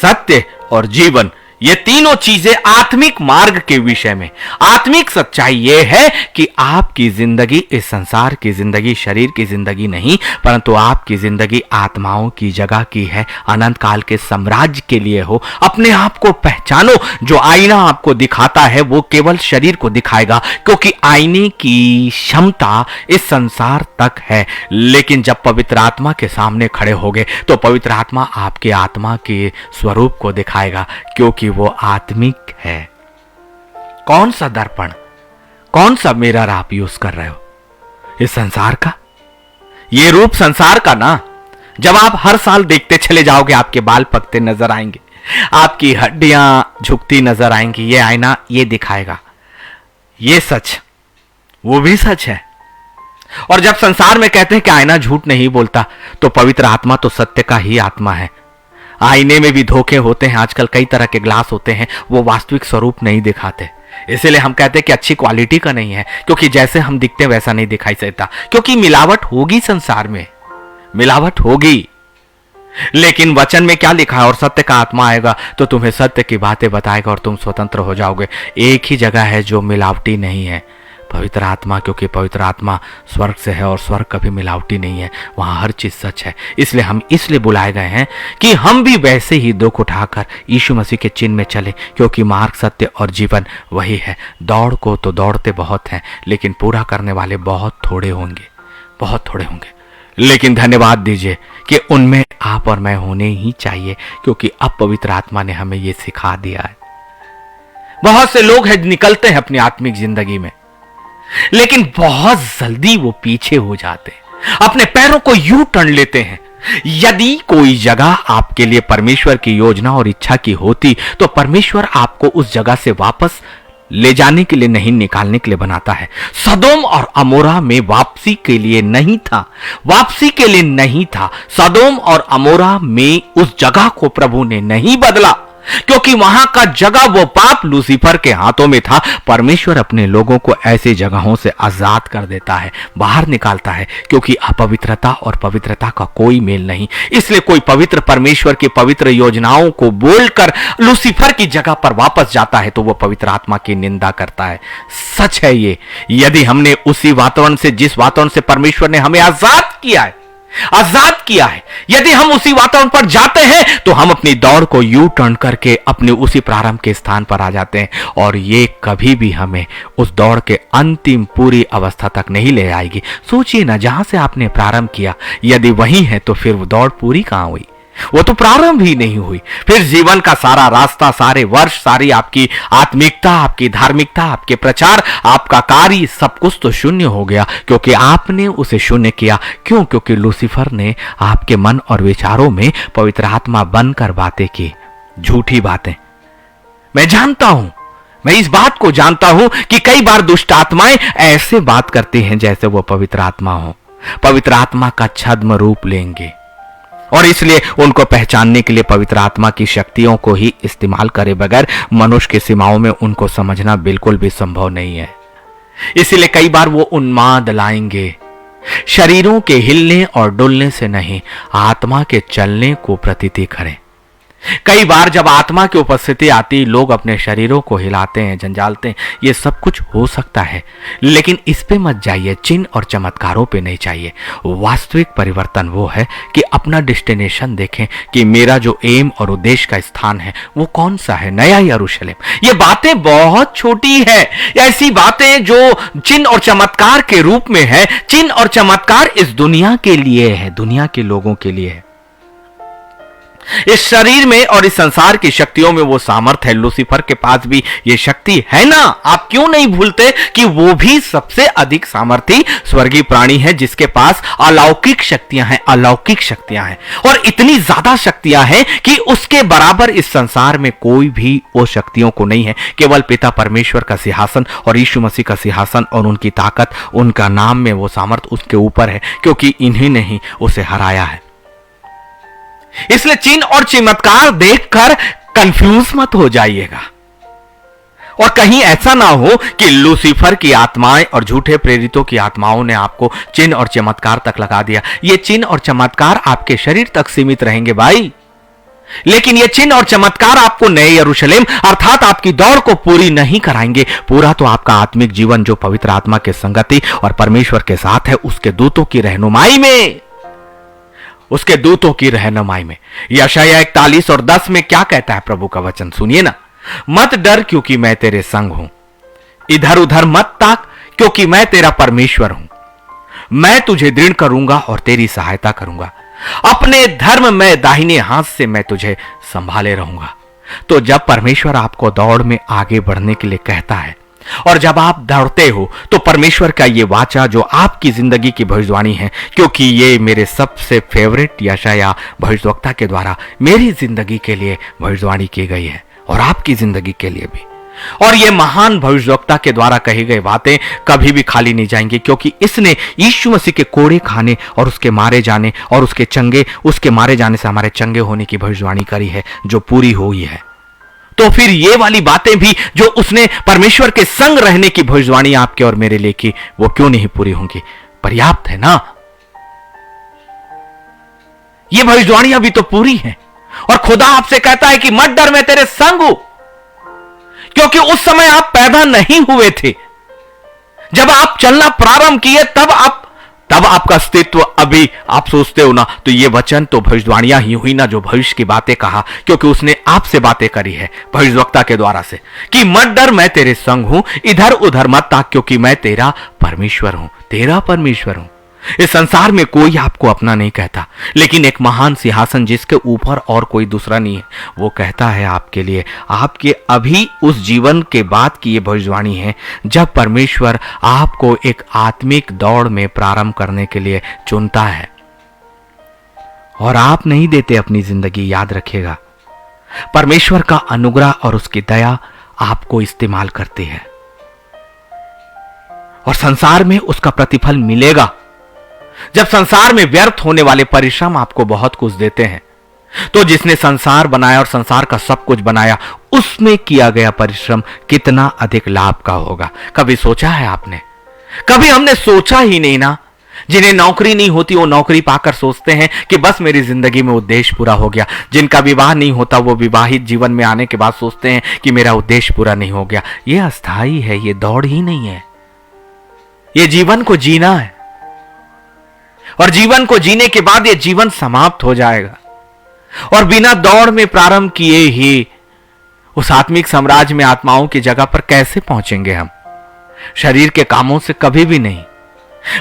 सत्य और जीवन, ये तीनों चीजें आत्मिक मार्ग के विषय में। आत्मिक सच्चाई यह है कि आपकी जिंदगी इस संसार की जिंदगी, शरीर की जिंदगी नहीं, परंतु आपकी जिंदगी आत्माओं की जगह की है, अनंत काल के साम्राज्य के लिए हो। अपने आप को पहचानो। जो आईना आपको दिखाता है वो केवल शरीर को दिखाएगा, क्योंकि आईने की क्षमता इस संसार तक है। लेकिन जब पवित्र आत्मा के सामने खड़े होगे तो पवित्र आत्मा आपके आत्मा के स्वरूप को दिखाएगा, क्योंकि वो आत्मिक है। कौन सा दर्पण, कौन सा मिरर आप यूज कर रहे हो? इस संसार का? ये रूप संसार का ना। जब आप हर साल देखते चले जाओगे, आपके बाल पकते नजर आएंगे, आपकी हड्डियां झुकती नजर आएंगी। ये आईना ये दिखाएगा, ये सच, वो भी सच है। और जब संसार में कहते हैं कि आईना झूठ नहीं बोलता, तो पवित्र आत्मा तो सत्य का ही आत्मा है। आईने में भी धोखे होते हैं। आजकल कई तरह के ग्लास होते हैं, वो वास्तविक स्वरूप नहीं दिखाते। इसीलिए हम कहते हैं कि अच्छी क्वालिटी का नहीं है, क्योंकि जैसे हम दिखते वैसा नहीं दिखाई देता। क्योंकि मिलावट होगी, संसार में मिलावट होगी। लेकिन वचन में क्या लिखा है? और सत्य का आत्मा आएगा तो तुम्हें सत्य की बातें बताएगा और तुम स्वतंत्र हो जाओगे। एक ही जगह है जो मिलावटी नहीं है, पवित्र आत्मा, क्योंकि पवित्र आत्मा स्वर्ग से है और स्वर्ग कभी मिलावटी नहीं है, वहां हर चीज सच है। इसलिए हम इसलिए बुलाए गए हैं कि हम भी वैसे ही दुख उठाकर यीशु मसीह के चिन्ह में चले, क्योंकि मार्ग, सत्य और जीवन वही है। दौड़ को तो दौड़ते बहुत हैं, लेकिन पूरा करने वाले बहुत थोड़े होंगे, बहुत थोड़े होंगे। लेकिन धन्यवाद दीजिए कि उनमें आप और मैं होने ही चाहिए, क्योंकि अब पवित्र आत्मा ने हमें यह सिखा दिया है। बहुत से लोग हैं निकलते हैं अपनी आत्मिक जिंदगी में, लेकिन बहुत जल्दी वो पीछे हो जाते हैं, अपने पैरों को यूं टर्न लेते हैं। यदि कोई जगह आपके लिए परमेश्वर की योजना और इच्छा की होती, तो परमेश्वर आपको उस जगह से वापस ले जाने के लिए नहीं, निकालने के लिए बनाता है। सदोम और अमोरा में वापसी के लिए नहीं था, वापसी के लिए नहीं था। सदोम और अमोरा में उस जगह को प्रभु ने नहीं बदला, क्योंकि वहां का जगह वो पाप लूसीफर के हाथों में था। परमेश्वर अपने लोगों को ऐसी जगहों से आजाद कर देता है, बाहर निकालता है, क्योंकि अपवित्रता और पवित्रता का कोई मेल नहीं। इसलिए कोई पवित्र परमेश्वर की पवित्र योजनाओं को बोलकर लूसीफर की जगह पर वापस जाता है तो वो पवित्र आत्मा की निंदा करता है। सच है ये। यदि हमने उसी वातावरण से, जिस वातावरण से परमेश्वर ने हमें आजाद किया है, यदि हम उसी वातावरण पर जाते हैं तो हम अपनी दौड़ को यू टर्न करके अपने उसी प्रारंभ के स्थान पर आ जाते हैं, और ये कभी भी हमें उस दौड़ के अंतिम पूरी अवस्था तक नहीं ले आएगी। सोचिए ना, जहां से आपने प्रारंभ किया यदि वही है तो फिर वो दौड़ पूरी कहां हुई? वो तो प्रारंभ ही नहीं हुई। फिर जीवन का सारा रास्ता, सारे वर्ष, सारी आपकी आत्मिकता, आपकी धार्मिकता, आपके प्रचार, आपका कार्य, सब कुछ तो शून्य हो गया, क्योंकि आपने उसे शून्य किया। क्यों? क्योंकि लूसीफर ने आपके मन और विचारों में पवित्र आत्मा बनकर बातें की, झूठी बातें। मैं जानता हूं, मैं इस बात को जानता हूं कि कई बार दुष्ट आत्माएं ऐसे बात करती हैं जैसे वो पवित्र आत्मा हो, पवित्र आत्मा का छद्म रूप लेंगे, और इसलिए उनको पहचानने के लिए पवित्र आत्मा की शक्तियों को ही इस्तेमाल करे बगैर मनुष्य की सीमाओं में उनको समझना बिल्कुल भी संभव नहीं है। इसलिए कई बार वो उन्माद लाएंगे, शरीरों के हिलने और डुलने से नहीं, आत्मा के चलने को प्रतीति करें। कई बार जब आत्मा की उपस्थिति आती, लोग अपने शरीरों को हिलाते हैं, जंजालते हैं। ये सब कुछ हो सकता है, लेकिन इस पे मत जाइए, चिन्ह और चमत्कारों पे नहीं चाहिए। वास्तविक परिवर्तन वो है कि अपना डेस्टिनेशन देखें कि मेरा जो एम और उद्देश्य का स्थान है वो कौन सा है, नया यरूशलेम। ये बातें बहुत छोटी है, ऐसी बातें जो चिन्ह और चमत्कार के रूप में है। चिन्ह और चमत्कार इस दुनिया के लिए है, दुनिया के लोगों के लिए है। इस शरीर में और इस संसार की शक्तियों में वो सामर्थ्य है। लूसीफर के पास भी ये शक्ति है ना। आप क्यों नहीं भूलते कि वो भी सबसे अधिक सामर्थी स्वर्गीय प्राणी है, जिसके पास अलौकिक शक्तियां हैं, अलौकिक शक्तियां हैं, और इतनी ज्यादा शक्तियां हैं कि उसके बराबर इस संसार में कोई भी वो शक्तियों को नहीं है। केवल पिता परमेश्वर का सिंहासन और यीशु मसीह का सिंहासन और उनकी ताकत, उनका नाम में वो सामर्थ्य उसके ऊपर है, क्योंकि इन्हीं ने ही उसे हराया है। इसलिए चिन्ह और चमत्कार देखकर कंफ्यूज मत हो जाइएगा, और कहीं ऐसा ना हो कि लूसीफर की आत्माएं और झूठे प्रेरितों की आत्माओं ने आपको चिन्ह और चमत्कार तक लगा दिया। ये चिन्ह और चमत्कार आपके शरीर तक सीमित रहेंगे भाई, लेकिन ये चिन्ह और चमत्कार आपको नए यरूशलेम अर्थात आपकी दौड़ को पूरी नहीं कराएंगे। पूरा तो आपका आत्मिक जीवन जो पवित्र आत्मा के संगति और परमेश्वर के साथ है, उसके दूतों की रहनुमाई में, उसके दूतों की रहनुमाई में। यशायाह 41 और 10 में क्या कहता है प्रभु का वचन, सुनिए ना। मत डर क्योंकि मैं तेरे संग हूं, इधर उधर मत ताक क्योंकि मैं तेरा परमेश्वर हूं। मैं तुझे दृढ़ करूंगा और तेरी सहायता करूंगा, अपने धर्म में दाहिने हाथ से मैं तुझे संभाले रहूंगा। तो जब परमेश्वर आपको दौड़ में आगे बढ़ने के लिए कहता है और जब आप दौड़ते हो, तो परमेश्वर का ये वाचा जो आपकी जिंदगी की भविष्यवाणी है, क्योंकि ये मेरे सबसे फेवरेट यशायाह भविष्यवक्ता के द्वारा मेरी जिंदगी के लिए भविष्यवाणी की गई है और आपकी जिंदगी के लिए भी। और ये महान भविष्यवक्ता के द्वारा कही गई बातें कभी भी खाली नहीं जाएंगी, क्योंकि इसने यीशु मसीह के कोड़े खाने और उसके मारे जाने और उसके मारे जाने से हमारे चंगे होने की भविष्यवाणी करी है, जो पूरी हुई है। तो फिर ये वाली बातें भी जो उसने परमेश्वर के संग रहने की भविष्यवाणी आपके और मेरे लिए की, वो क्यों नहीं पूरी होंगी? पर्याप्त है ना। ये भविष्यवाणियां भी तो पूरी हैं, और खुदा आपसे कहता है कि मत डर, मैं तेरे संग हूं। क्योंकि उस समय आप पैदा नहीं हुए थे, जब आप चलना प्रारंभ किए तब आपका अस्तित्व अभी आप सोचते हो ना, तो ये वचन तो भविष्यवाणियां ही हुई ना, जो भविष्य की बातें कहा, क्योंकि उसने आपसे बातें करी है भविष्यवक्ता के द्वारा से कि मत डर, मैं तेरे संग हूं, इधर उधर मत ताक क्योंकि मैं तेरा परमेश्वर हूं, तेरा परमेश्वर हूं। इस संसार में कोई आपको अपना नहीं कहता, लेकिन एक महान सिंहासन जिसके ऊपर और कोई दूसरा नहीं है, वो कहता है आपके लिए, आपके अभी उस जीवन के बाद की ये भविष्यवाणी है जब परमेश्वर आपको एक आत्मिक दौड़ में प्रारंभ करने के लिए चुनता है। और आप नहीं देते अपनी जिंदगी, याद रखिएगा। परमेश्वर का अनुग्रह और उसकी दया आपको इस्तेमाल करती है, और संसार में उसका प्रतिफल मिलेगा। जब संसार में व्यर्थ होने वाले परिश्रम आपको बहुत कुछ देते हैं, तो जिसने संसार बनाया और संसार का सब कुछ बनाया, उसमें किया गया परिश्रम कितना अधिक लाभ का होगा। कभी सोचा है आपने? कभी हमने सोचा ही नहीं ना। जिन्हें नौकरी नहीं होती वो नौकरी पाकर सोचते हैं कि बस मेरी जिंदगी में उद्देश्य पूरा हो गया। जिनका विवाह नहीं होता वो विवाहित जीवन में आने के बाद सोचते हैं कि मेरा उद्देश्य पूरा नहीं हो गया। ये अस्थाई है, ये दौड़ ही नहीं है, ये जीवन को जीना है। और जीवन को जीने के बाद यह जीवन समाप्त हो जाएगा और बिना दौड़ में प्रारंभ किए ही उस आत्मिक साम्राज्य में आत्माओं की जगह पर कैसे पहुंचेंगे हम? शरीर के कामों से कभी भी नहीं।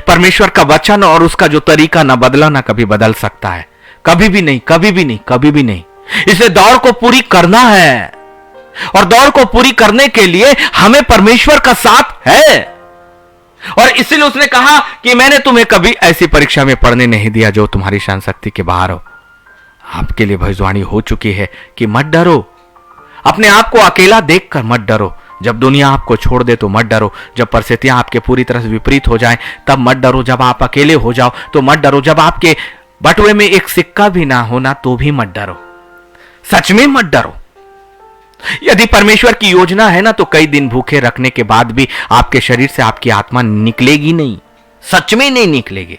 परमेश्वर का वचन और उसका जो तरीका ना बदला ना कभी बदल सकता है, कभी भी नहीं, कभी भी नहीं, कभी भी नहीं। इसे दौड़ को पूरी करना है और दौड़ को पूरी करने के लिए हमें परमेश्वर का साथ है। और इसलिए उसने कहा कि मैंने तुम्हें कभी ऐसी परीक्षा में पढ़ने नहीं दिया जो तुम्हारी सहन शक्ति के बाहर हो। आपके लिए भविष्यवाणी हो चुकी है कि मत डरो, अपने आप को अकेला देखकर मत डरो। जब दुनिया आपको छोड़ दे तो मत डरो, जब परिस्थितियां आपके पूरी तरह से विपरीत हो जाएं तब मत डरो, जब आप अकेले हो जाओ तो मत डरो, जब आपके बटुए में एक सिक्का भी ना होना तो भी मत डरो। सच में मत डरो। यदि परमेश्वर की योजना है ना तो कई दिन भूखे रखने के बाद भी आपके शरीर से आपकी आत्मा निकलेगी नहीं, सच में नहीं निकलेगी।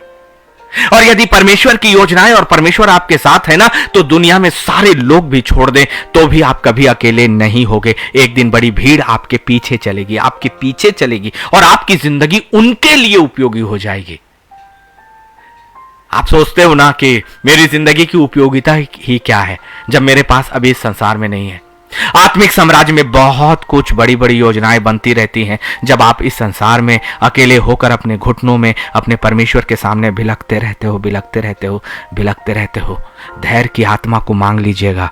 और यदि परमेश्वर की योजनाएं और परमेश्वर आपके साथ है ना तो दुनिया में सारे लोग भी छोड़ दें तो भी आप कभी अकेले नहीं होगे। एक दिन बड़ी भीड़ आपके पीछे चलेगी, आपके पीछे चलेगी और आपकी जिंदगी उनके लिए उपयोगी हो जाएगी। आप सोचते हो ना कि मेरी जिंदगी की उपयोगिता ही क्या है जब मेरे पास अभी इस संसार में नहीं है। आत्मिक साम्राज्य में बहुत कुछ बड़ी बड़ी योजनाएं बनती रहती हैं जब आप इस संसार में अकेले होकर अपने घुटनों में अपने परमेश्वर के सामने भिलकते रहते हो, भिलकते रहते हो, भिलकते रहते हो। धैर्य की आत्मा को मांग लीजिएगा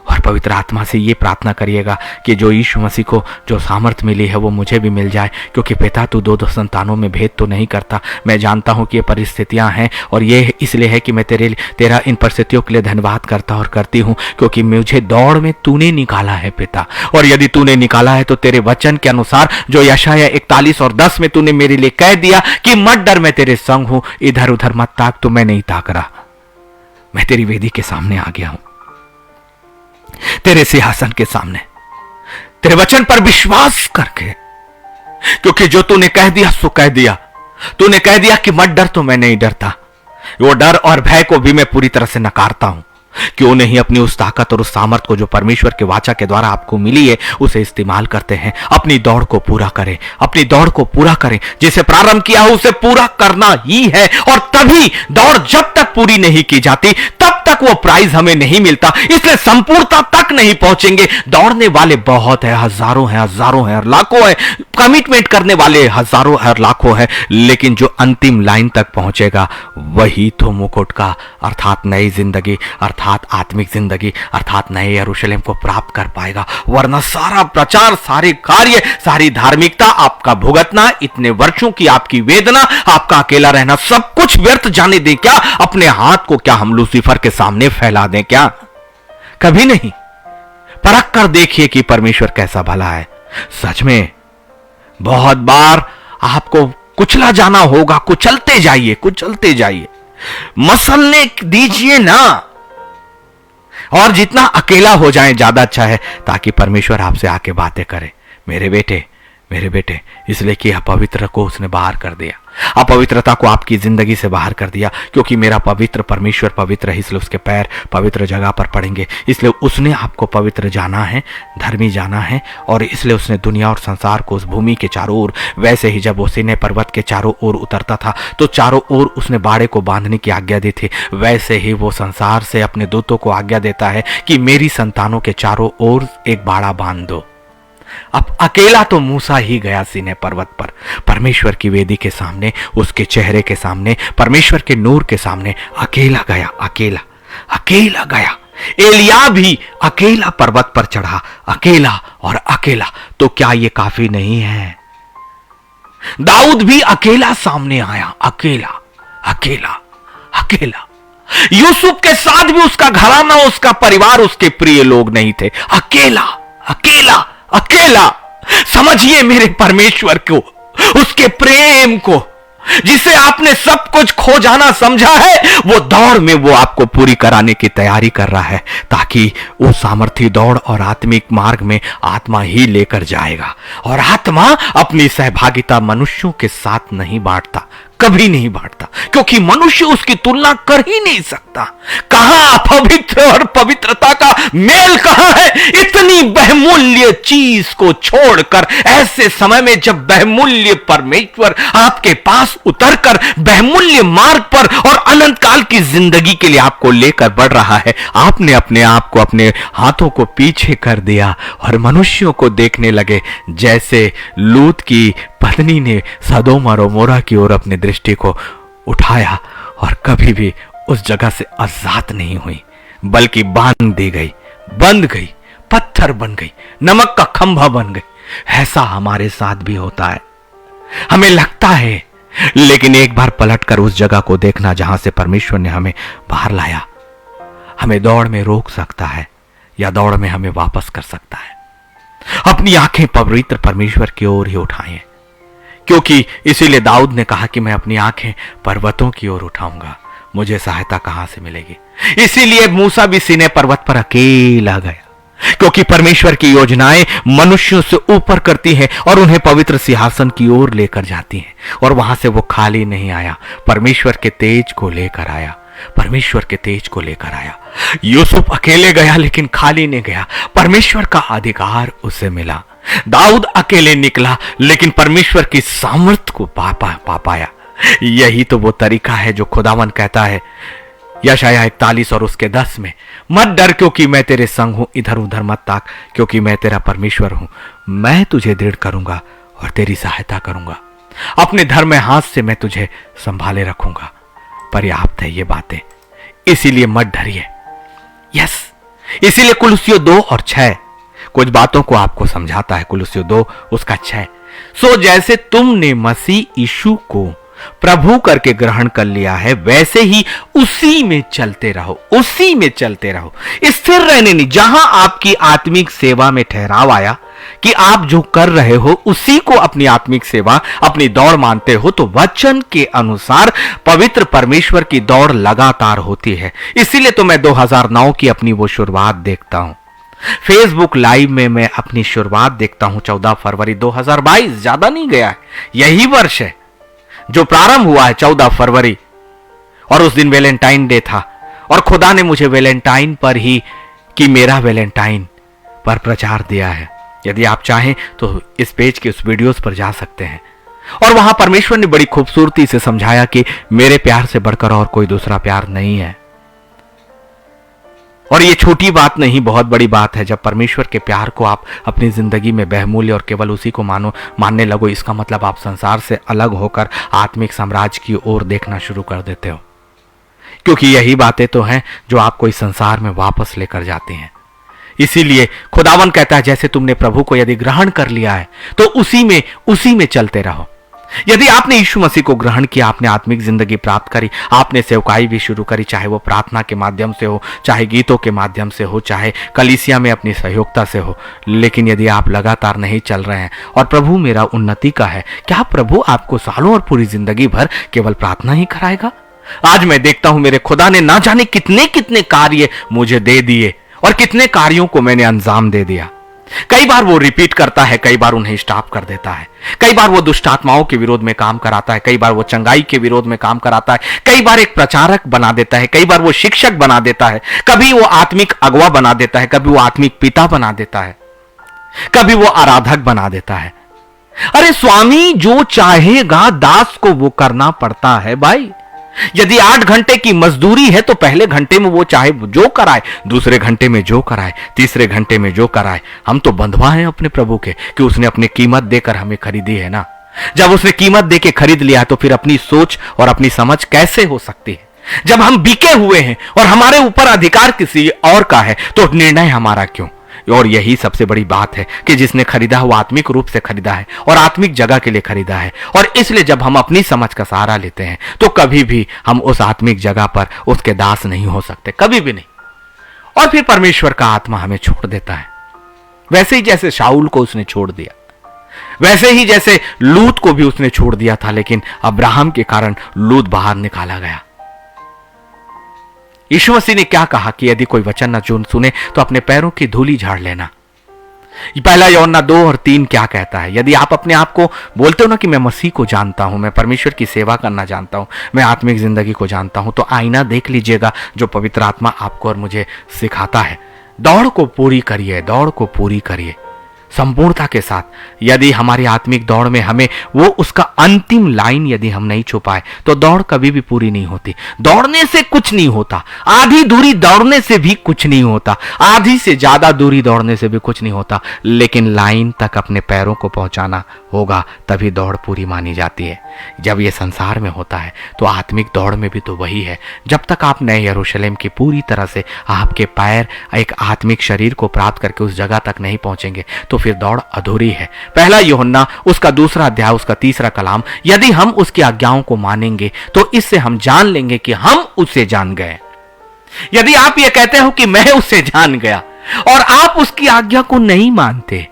और पवित्र आत्मा से ये प्रार्थना करिएगा कि जो यीशु मसीह को जो सामर्थ्य मिली है वो मुझे भी मिल जाए, क्योंकि पिता तू दो संतानों में भेद तो नहीं करता। मैं जानता हूँ कि ये परिस्थितियाँ हैं और ये इसलिए है कि मैं तेरा इन परिस्थितियों के लिए धन्यवाद करता और करती हूँ, क्योंकि मुझे दौड़ में तूने निकाला है पिता। और यदि तूने निकाला है तो तेरे वचन के अनुसार जो यशायाह 41:10 में तूने मेरे लिए कह दिया कि मत डर, मैं तेरे संग हूँ, इधर उधर मत ताक, तो मैं नहीं ताक रहा। मैं तेरी वेदी के सामने आ गया हूं, तेरे सिंहासन के सामने, तेरे वचन पर विश्वास करके, क्योंकि जो तूने कह दिया सो कह दिया। तूने कह दिया कि मत डर, तो मैं नहीं डरता। वो डर और भय को भी मैं पूरी तरह से नकारता हूं। क्यों नहीं अपनी उस ताकत और उस सामर्थ को जो परमेश्वर के वाचा के द्वारा आपको मिली है उसे इस्तेमाल करते हैं। अपनी दौड़ को पूरा करें, अपनी दौड़ को पूरा करें। जिसे प्रारंभ किया हो उसे पूरा करना ही है। और तभी दौड़ जब तक पूरी नहीं की जाती तब तक वो प्राइज हमें नहीं मिलता, इसलिए संपूर्णता तक नहीं पहुंचेंगे। दौड़ने वाले बहुत है, हजारों हैं, हजारों हैं, लाखों हैं, कमिटमेंट करने वाले हजारों और लाखों हैं, लेकिन जो अंतिम लाइन तक पहुंचेगा वही तो मुकुट का अर्थात नई जिंदगी, अर्थात आत्मिक जिंदगी, अर्थात नए यरूशलेम को प्राप्त कर पाएगा। वरना सारा प्रचार, सारे कार्य, सारी धार्मिकता, आपका भुगतना, इतने वर्षों की आपकी वेदना, आपका अकेला रहना, सब कुछ व्यर्थ जाने दें क्या? अपने हाथ को क्या हम लूसीफर के सामने फैला दें क्या? कभी नहीं। परख कर देखिए कि परमेश्वर कैसा भला है। सच में बहुत बार आपको कुचला जाना होगा, कुचलते जाइए, कुचलते जाइए, मसलने दीजिए ना। और जितना अकेला हो जाए ज्यादा अच्छा है, ताकि परमेश्वर आपसे आके बातें करे। मेरे बेटे, मेरे बेटे, इसलिए कि अपवित्र को उसने बाहर कर दिया, अपवित्रता को आपकी जिंदगी से बाहर कर दिया, क्योंकि मेरा पवित्र परमेश्वर पवित्र है, इसलिए उसके पैर पवित्र जगह पर पड़ेंगे। इसलिए उसने आपको पवित्र जाना है, धर्मी जाना है, और इसलिए उसने दुनिया और संसार को उस भूमि के चारों ओर, वैसे ही जब वो सीनै पर्वत के चारों ओर उतरता था तो चारों ओर उसने बाड़े को बांधने की आज्ञा दी थी, वैसे ही वो संसार से अपने दूतों को आज्ञा देता है कि मेरी संतानों के चारों ओर एक बाड़ा बांध दो। अब अकेला तो मूसा ही गया सीनै पर्वत पर, परमेश्वर की वेदी के सामने, उसके चेहरे के सामने, परमेश्वर के नूर के सामने अकेला गया, अकेला, अकेला गया। एलिया भी अकेला पर्वत पर चढ़ा, अकेला और अकेला। तो क्या ये काफी नहीं है? दाऊद भी अकेला सामने आया, अकेला, अकेला, अकेला। यूसुफ के साथ भी उसका घराना, उसका परिवार, उसके प्रिय लोग नहीं थे। अकेला, अकेला, अकेला। समझिए मेरे परमेश्वर को, उसके प्रेम को, जिसे आपने सब कुछ खो जाना समझा है, वो दौड़ में वो आपको पूरी कराने की तैयारी कर रहा है, ताकि वो सामर्थी दौड़ और आत्मिक मार्ग में आत्मा ही लेकर जाएगा। और आत्मा अपनी सहभागिता मनुष्यों के साथ नहीं बांटता, कभी नहीं बढ़ता, क्योंकि मनुष्य उसकी तुलना कर ही नहीं सकता। कहां अपवित्र और पवित्रता का मेल कहां है? इतनी बहुमूल्य चीज को छोड़कर ऐसे समय में जब बहुमूल्य परमेश्वर आपके पास उतरकर बहुमूल्य मार्ग पर और अनंत काल की जिंदगी के लिए आपको लेकर बढ़ रहा है, आपने अपने आप को, अपने हाथों को पीछे कर दिया और मनुष्यों को देखने लगे जैसे लूत की पत्नी ने सदोम और अमोरा की ओर अपनी दृष्टि को उठाया और कभी भी उस जगह से आजाद नहीं हुई, बल्कि बांध दी गई, बंध गई, पत्थर बन गई, नमक का खंभा बन गई। ऐसा हमारे साथ भी होता है, हमें लगता है, लेकिन एक बार पलटकर उस जगह को देखना जहां से परमेश्वर ने हमें बाहर लाया, हमें दौड़ में रोक सकता है या दौड़ में हमें वापस कर सकता है। अपनी आंखें पवित्र परमेश्वर की ओर ही उठाएं, क्योंकि इसीलिए दाऊद ने कहा कि मैं अपनी आंखें पर्वतों की ओर उठाऊंगा, मुझे सहायता कहां से मिलेगी। इसीलिए मूसा भी सीनै पर्वत पर अकेला गया, क्योंकि परमेश्वर की योजनाएं मनुष्यों से ऊपर करती हैं और उन्हें पवित्र सिंहासन की ओर लेकर जाती हैं। और वहां से वो खाली नहीं आया, परमेश्वर के तेज को लेकर आया, परमेश्वर के तेज को लेकर आया। यूसुफ अकेले गया लेकिन खाली नहीं गया, परमेश्वर का अधिकार उसे मिला। दाऊद अकेले निकला लेकिन परमेश्वर की सामर्थ को पा पाया। यही तो वो तरीका है जो खुदावन कहता है यशायाह 41 और उसके 10 में, मत डर क्योंकि मैं तेरे संग हूं, इधर उधर मत ताक क्योंकि मैं तेरा परमेश्वर हूं, मैं तुझे दृढ़ करूंगा और तेरी सहायता करूंगा, अपने धर्म हाथ से मैं तुझे संभाले रखूंगा। पर्याप्त है ये बातें, इसीलिए मत डरिए। यस, इसीलिए कुलुस्सियों 2 और 6 कुछ बातों को आपको समझाता है। कुलुस्सियों 2 उसका 6, सो जैसे तुमने मसीह यीशु को प्रभु करके ग्रहण कर लिया है, वैसे ही उसी में चलते रहो, उसी में चलते रहो, स्थिर रहने नहीं। जहां आपकी आत्मिक सेवा में ठहराव आया कि आप जो कर रहे हो उसी को अपनी आत्मिक सेवा, अपनी दौड़ मानते हो, तो वचन के अनुसार पवित्र परमेश्वर की दौड़ लगातार होती है। इसीलिए तो मैं 2009 की अपनी वो शुरुआत देखता हूं, फेसबुक लाइव में मैं अपनी शुरुआत देखता हूं 14 फरवरी 2022, ज्यादा नहीं गया है, यही वर्ष है जो प्रारंभ हुआ है 14 फरवरी, और उस दिन वैलेंटाइन डे था और खुदा ने मुझे वैलेंटाइन पर ही कि मेरा वैलेंटाइन पर प्रचार दिया है। यदि आप चाहें तो इस पेज के उस वीडियोस पर जा सकते हैं और वहां परमेश्वर ने बड़ी खूबसूरती से समझाया कि मेरे प्यार से बढ़कर और कोई दूसरा प्यार नहीं है। और ये छोटी बात नहीं, बहुत बड़ी बात है। जब परमेश्वर के प्यार को आप अपनी जिंदगी में बहुमूल्य और केवल उसी को मानने लगो, इसका मतलब आप संसार से अलग होकर आत्मिक साम्राज्य की ओर देखना शुरू कर देते हो, क्योंकि यही बातें तो हैं जो आपको इस संसार में वापस लेकर जाती हैं। इसीलिए खुदावन कहता है जैसे तुमने प्रभु को यदि ग्रहण कर लिया है तो उसी में चलते रहो। यदि आपने यीशु मसीह को ग्रहण किया, आपने आत्मिक जिंदगी प्राप्त करी, आपने सेवकाई भी शुरू करी, चाहे वो प्रार्थना के माध्यम से हो, चाहे गीतों के माध्यम से हो, चाहे कलीसिया में अपनी सहयोगिता से हो, लेकिन यदि आप लगातार नहीं चल रहे हैं और प्रभु मेरा उन्नति का है, क्या प्रभु आपको सालों और पूरी जिंदगी भर केवल प्रार्थना ही कराएगा? आज मैं देखता हूं मेरे खुदा ने ना जाने कितने कितने कार्य मुझे दे दिए और कितने कार्यों को मैंने अंजाम दे दिया। कई बार वो रिपीट करता है, कई बार उन्हें स्टॉप कर देता है, कई बार वो दुष्ट आत्माओं के विरोध में काम कराता है, कई बार वो चंगाई के विरोध में काम कराता है, कई बार एक प्रचारक बना देता है, कई बार वो शिक्षक बना देता है, कभी वो आत्मिक अगवा बना देता है, कभी वो आत्मिक पिता बना देता है, कभी वो आराधक बना देता है। अरे स्वामी जो चाहेगा दास को वो करना पड़ता है भाई। यदि 8 घंटे की मजदूरी है तो पहले घंटे में वो चाहे जो कराए, दूसरे घंटे में जो कराए, तीसरे घंटे में जो कराए। हम तो बंधुआ हैं अपने प्रभु के कि उसने अपनी कीमत देकर हमें खरीदी है ना। जब उसने कीमत देके खरीद लिया तो फिर अपनी सोच और अपनी समझ कैसे हो सकती है? जब हम बिके हुए हैं और हमारे ऊपर अधिकार किसी और का है तो निर्णय हमारा क्यों? और यही सबसे बड़ी बात है कि जिसने खरीदा वो आत्मिक रूप से खरीदा है और आत्मिक जगह के लिए खरीदा है। और इसलिए जब हम अपनी समझ का सहारा लेते हैं तो कभी भी हम उस आत्मिक जगह पर उसके दास नहीं हो सकते, कभी भी नहीं। और फिर परमेश्वर का आत्मा हमें छोड़ देता है, वैसे ही जैसे शाऊल को उसने छोड़ दिया, वैसे ही जैसे लूत को भी उसने छोड़ दिया था, लेकिन अब्राहम के कारण लूत बाहर निकाला गया। यीशु मसीह ने क्या कहा कि यदि कोई वचन न सुने तो अपने पैरों की धूली झाड़ लेना। पहला यूहन्ना 2 और 3 क्या कहता है? यदि आप अपने आप को बोलते हो ना कि मैं मसीह को जानता हूं, मैं परमेश्वर की सेवा करना जानता हूं, मैं आत्मिक जिंदगी को जानता हूं, तो आईना देख लीजिएगा जो पवित्र आत्मा आपको और मुझे सिखाता है। दौड़ को पूरी करिए, दौड़ को पूरी करिए संपूर्णता के साथ। यदि हमारी आत्मिक दौड़ में हमें वो उसका अंतिम लाइन यदि हम नहीं छू पाए तो दौड़ कभी भी पूरी नहीं होती। दौड़ने से कुछ नहीं होता, आधी दूरी दौड़ने से भी कुछ नहीं होता, आधी से ज्यादा दूरी दौड़ने से भी कुछ नहीं होता, लेकिन लाइन तक अपने पैरों को पहुंचाना होगा, तभी दौड़ पूरी मानी जाती है। जब ये संसार में होता है तो आत्मिक दौड़ में भी तो वही है। जब तक आप नए यरूशलेम की पूरी तरह से आपके पैर एक आत्मिक शरीर को प्राप्त करके उस जगह तक नहीं पहुंचेंगे तो फिर दौड़ अधूरी है। पहला यूहन्ना उसका 2 अध्याय उसका 3 कलाम, यदि हम उसकी आज्ञाओं को मानेंगे तो इससे हम जान लेंगे कि हम उसे जान गए। यदि आप ये कहते हो कि मैं उसे जान गया और आप उसकी आज्ञा को नहीं मानते,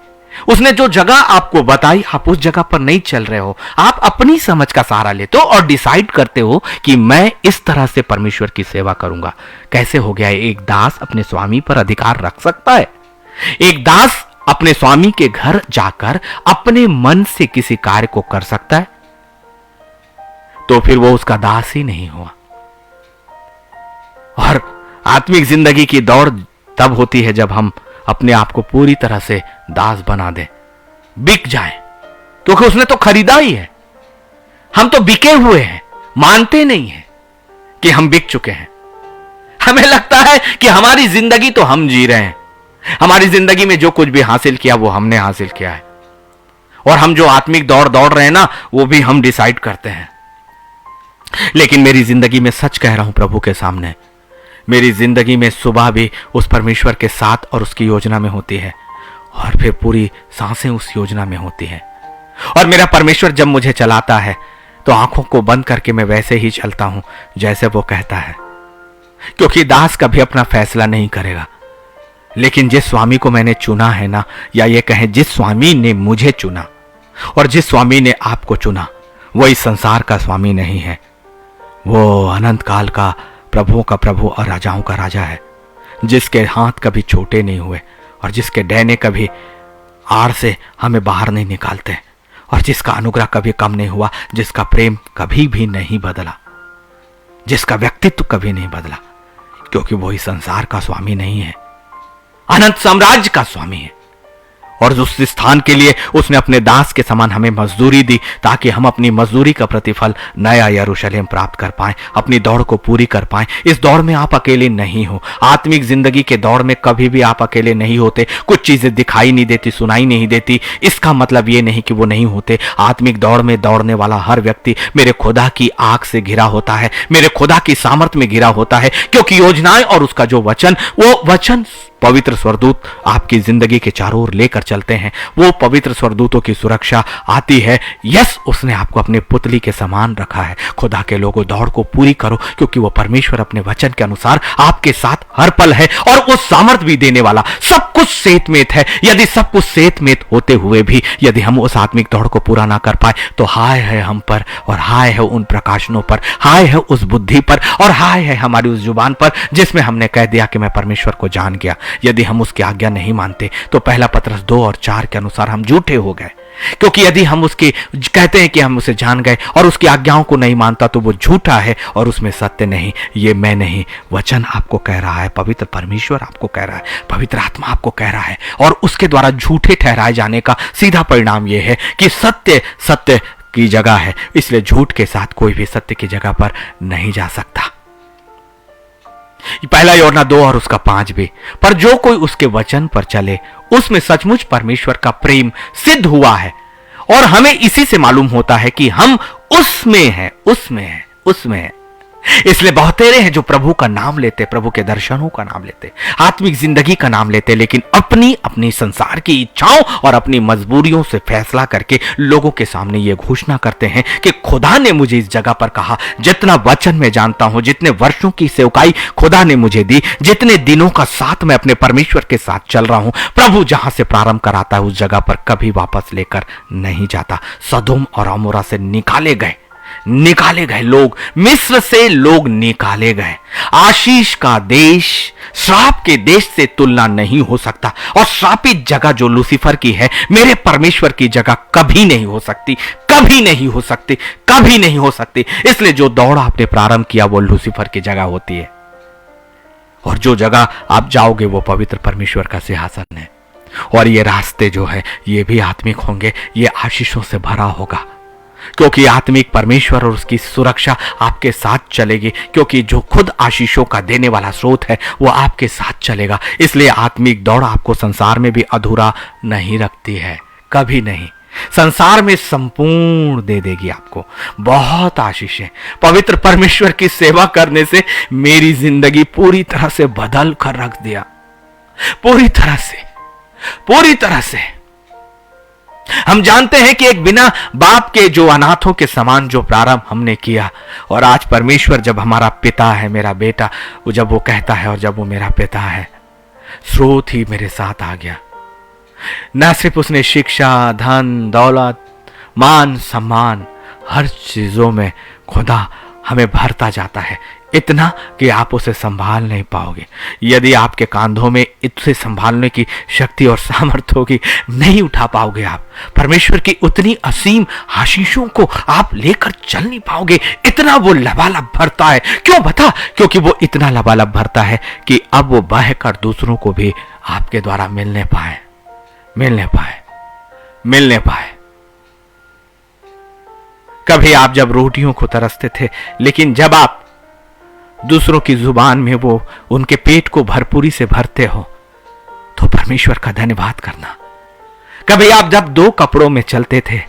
उसने जो जगह आपको बताई आप उस जगह पर नहीं चल रहे हो, आप अपनी समझ का सहारा लेते हो और डिसाइड करते हो कि मैं इस तरह से परमेश्वर की सेवा करूंगा। कैसे हो गया? एक दास अपने स्वामी पर अधिकार रख सकता है? एक दास अपने स्वामी के घर जाकर अपने मन से किसी कार्य को कर सकता है? तो फिर वो उसका दास ही नहीं हुआ। और आत्मिक जिंदगी की दौड़ तब होती है जब हम अपने आप को पूरी तरह से दास बना दें, बिक जाएं, क्योंकि उसने तो खरीदा ही है। हम तो बिके हुए हैं, मानते नहीं हैं कि हम बिक चुके हैं। हमें लगता है कि हमारी जिंदगी तो हम जी रहे हैं, हमारी जिंदगी में जो कुछ भी हासिल किया वो हमने हासिल किया है, और हम जो आत्मिक दौड़ दौड़ रहे हैं ना वो भी हम डिसाइड करते हैं। लेकिन मेरी जिंदगी में सच कह रहा हूं प्रभु के सामने, मेरी जिंदगी में सुबह भी उस परमेश्वर के साथ और उसकी योजना में होती है, और फिर पूरी सांसें उस योजना में होती है। और मेरा परमेश्वर जब मुझे चलाता है तो आंखों को बंद करके मैं वैसे ही चलता हूं जैसे वो कहता है, क्योंकि दास कभी अपना फैसला नहीं करेगा। लेकिन जिस स्वामी को मैंने चुना है ना, या ये कहें जिस स्वामी ने मुझे चुना और जिस स्वामी ने आपको चुना, वो इस संसार का स्वामी नहीं है, वो अनंत काल का प्रभुओं का प्रभु और राजाओं का राजा है, जिसके हाथ कभी छोटे नहीं हुए और जिसके डैने कभी आड़ से हमें बाहर नहीं निकालते, और जिसका अनुग्रह कभी कम नहीं हुआ, जिसका प्रेम कभी भी नहीं बदला, जिसका व्यक्तित्व कभी नहीं बदला, क्योंकि वो इस संसार का स्वामी नहीं है, अनंत साम्राज्य का स्वामी है। और उस स्थान के लिए उसने अपने दास के समान हमें मजदूरी दी, ताकि हम अपनी मजदूरी का प्रतिफल नया यरूशलेम प्राप्त कर पाएं, अपनी दौड़ को पूरी कर पाएं। इस दौड़ में आप अकेले नहीं हो। आत्मिक जिंदगी के दौड़ में कभी भी आप अकेले नहीं होते। कुछ चीजें दिखाई नहीं देती, सुनाई नहीं देती, इसका मतलब ये नहीं कि वो नहीं होते। आत्मिक दौड़ में दौड़ने वाला हर व्यक्ति मेरे खुदा की आंख से घिरा होता है, मेरे खुदा की सामर्थ में घिरा होता है, क्योंकि योजनाएं और उसका जो वचन, वो वचन पवित्र स्वरदूत आपकी जिंदगी के चारों ओर लेकर चलते हैं। वो पवित्र स्वरदूतों की सुरक्षा आती है। यस, उसने आपको अपने पुतली के समान रखा है। खुदा के लोगों, दौड़ को पूरी करो, क्योंकि वो परमेश्वर अपने वचन के अनुसार आपके साथ हर पल है, और वो सामर्थ भी देने वाला। सब कुछ सेतमेत है। यदि सब कुछ सेतमेत होते हुए भी यदि हम उस आत्मिक दौड़ को पूरा ना कर पाए तो हाय है हम पर, और हाय है उन प्रकाशनों पर, हाय है उस बुद्धि पर, और हाय है हमारी उस जुबान पर जिसमें हमने कह दिया कि मैं परमेश्वर को जान गया। यदि हम उसकी आज्ञा नहीं मानते तो पहला पत्रस 2 और 4 के अनुसार हम झूठे हो गए, क्योंकि यदि हम उसके कहते हैं कि हम उसे जान गए और उसकी आज्ञाओं को नहीं मानता तो वो झूठा है और उसमें सत्य नहीं। ये मैं नहीं, वचन आपको कह रहा है, पवित्र परमेश्वर आपको कह रहा है, पवित्र आत्मा आपको कह रहा है। और उसके द्वारा झूठे ठहराए जाने का सीधा परिणाम यह है कि सत्य सत्य की जगह है, इसलिए झूठ के साथ कोई भी सत्य की जगह पर नहीं जा सकता। पहला यूहन्ना 2 और उसका 5 भी, पर जो कोई उसके वचन पर चले उसमें सचमुच परमेश्वर का प्रेम सिद्ध हुआ है, और हमें इसी से मालूम होता है कि हम उसमें हैं, उसमें हैं, उसमें हैं। इसलिए बहुतेरे हैं जो प्रभु का नाम लेते, प्रभु के दर्शनों का नाम लेते, आत्मिक जिंदगी का नाम लेते, लेकिन अपनी अपनी संसार की इच्छाओं और अपनी मजबूरियों से फैसला करके लोगों के सामने ये घोषणा करते हैं कि खुदा ने मुझे इस जगह पर कहा, जितना वचन मैं जानता हूं, जितने वर्षों की सेवकाई खुदा ने मुझे दी, जितने दिनों का साथ मैं अपने परमेश्वर के साथ चल रहा हूं, प्रभु जहां से प्रारंभ कराता है उस जगह पर कभी वापस लेकर नहीं जाता। सदोम और अमोरा से निकाले गए लोग, मिस्र से लोग निकाले गए, आशीष का देश, श्राप के देश से तुलना नहीं हो सकता। और श्रापित जगह जो लूसीफर की है, मेरे परमेश्वर की जगह कभी नहीं हो सकती, कभी नहीं हो सकती, कभी नहीं हो सकती। इसलिए जो दौड़ आपने प्रारंभ किया वो लूसीफर की जगह होती है, और जो जगह आप जाओगे वो पवित्र परमेश्वर का सिंहासन है। और ये रास्ते जो है ये भी आत्मिक होंगे, ये आशीषों से भरा होगा, क्योंकि आत्मिक परमेश्वर और उसकी सुरक्षा आपके साथ चलेगी, क्योंकि जो खुद आशीषों का देने वाला स्रोत है वो आपके साथ चलेगा। इसलिए आत्मिक दौड़ आपको संसार में भी अधूरा नहीं रखती है, कभी नहीं। संसार में संपूर्ण दे देगी आपको, बहुत आशीषें। पवित्र परमेश्वर की सेवा करने से मेरी जिंदगी पूरी तरह से बदल कर रख दिया, पूरी तरह से, पूरी तरह से। हम जानते हैं कि एक बिना बाप के जो अनाथों के समान जो प्रारंभ हमने किया, और आज परमेश्वर जब हमारा पिता है, मेरा बेटा, वो जब वो कहता है और जब वो मेरा पिता है, स्रोत ही मेरे साथ आ गया। न सिर्फ उसने शिक्षा, धन, दौलत, मान, सम्मान, हर चीजों में खुदा हमें भरता जाता है, इतना कि आप उसे संभाल नहीं पाओगे। यदि आपके कांधों में इसे संभालने की शक्ति और सामर्थ्य होगी, नहीं उठा पाओगे आप। परमेश्वर की उतनी असीम आशीषों को आप लेकर चल नहीं पाओगे, इतना वो लबालब भरता है। क्यों बता? क्योंकि वो इतना लबालब भरता है कि अब वो बहकर दूसरों को भी आपके द्वारा मिलने पाए, मिलने पाए, मिलने पाए। कभी आप जब रोटियों को तरसते थे, लेकिन जब आप दूसरों की जुबान में वो उनके पेट को भरपूरी से भरते हो, तो परमेश्वर का धन्यवाद करना। कभी आप जब दो कपड़ों में चलते थे,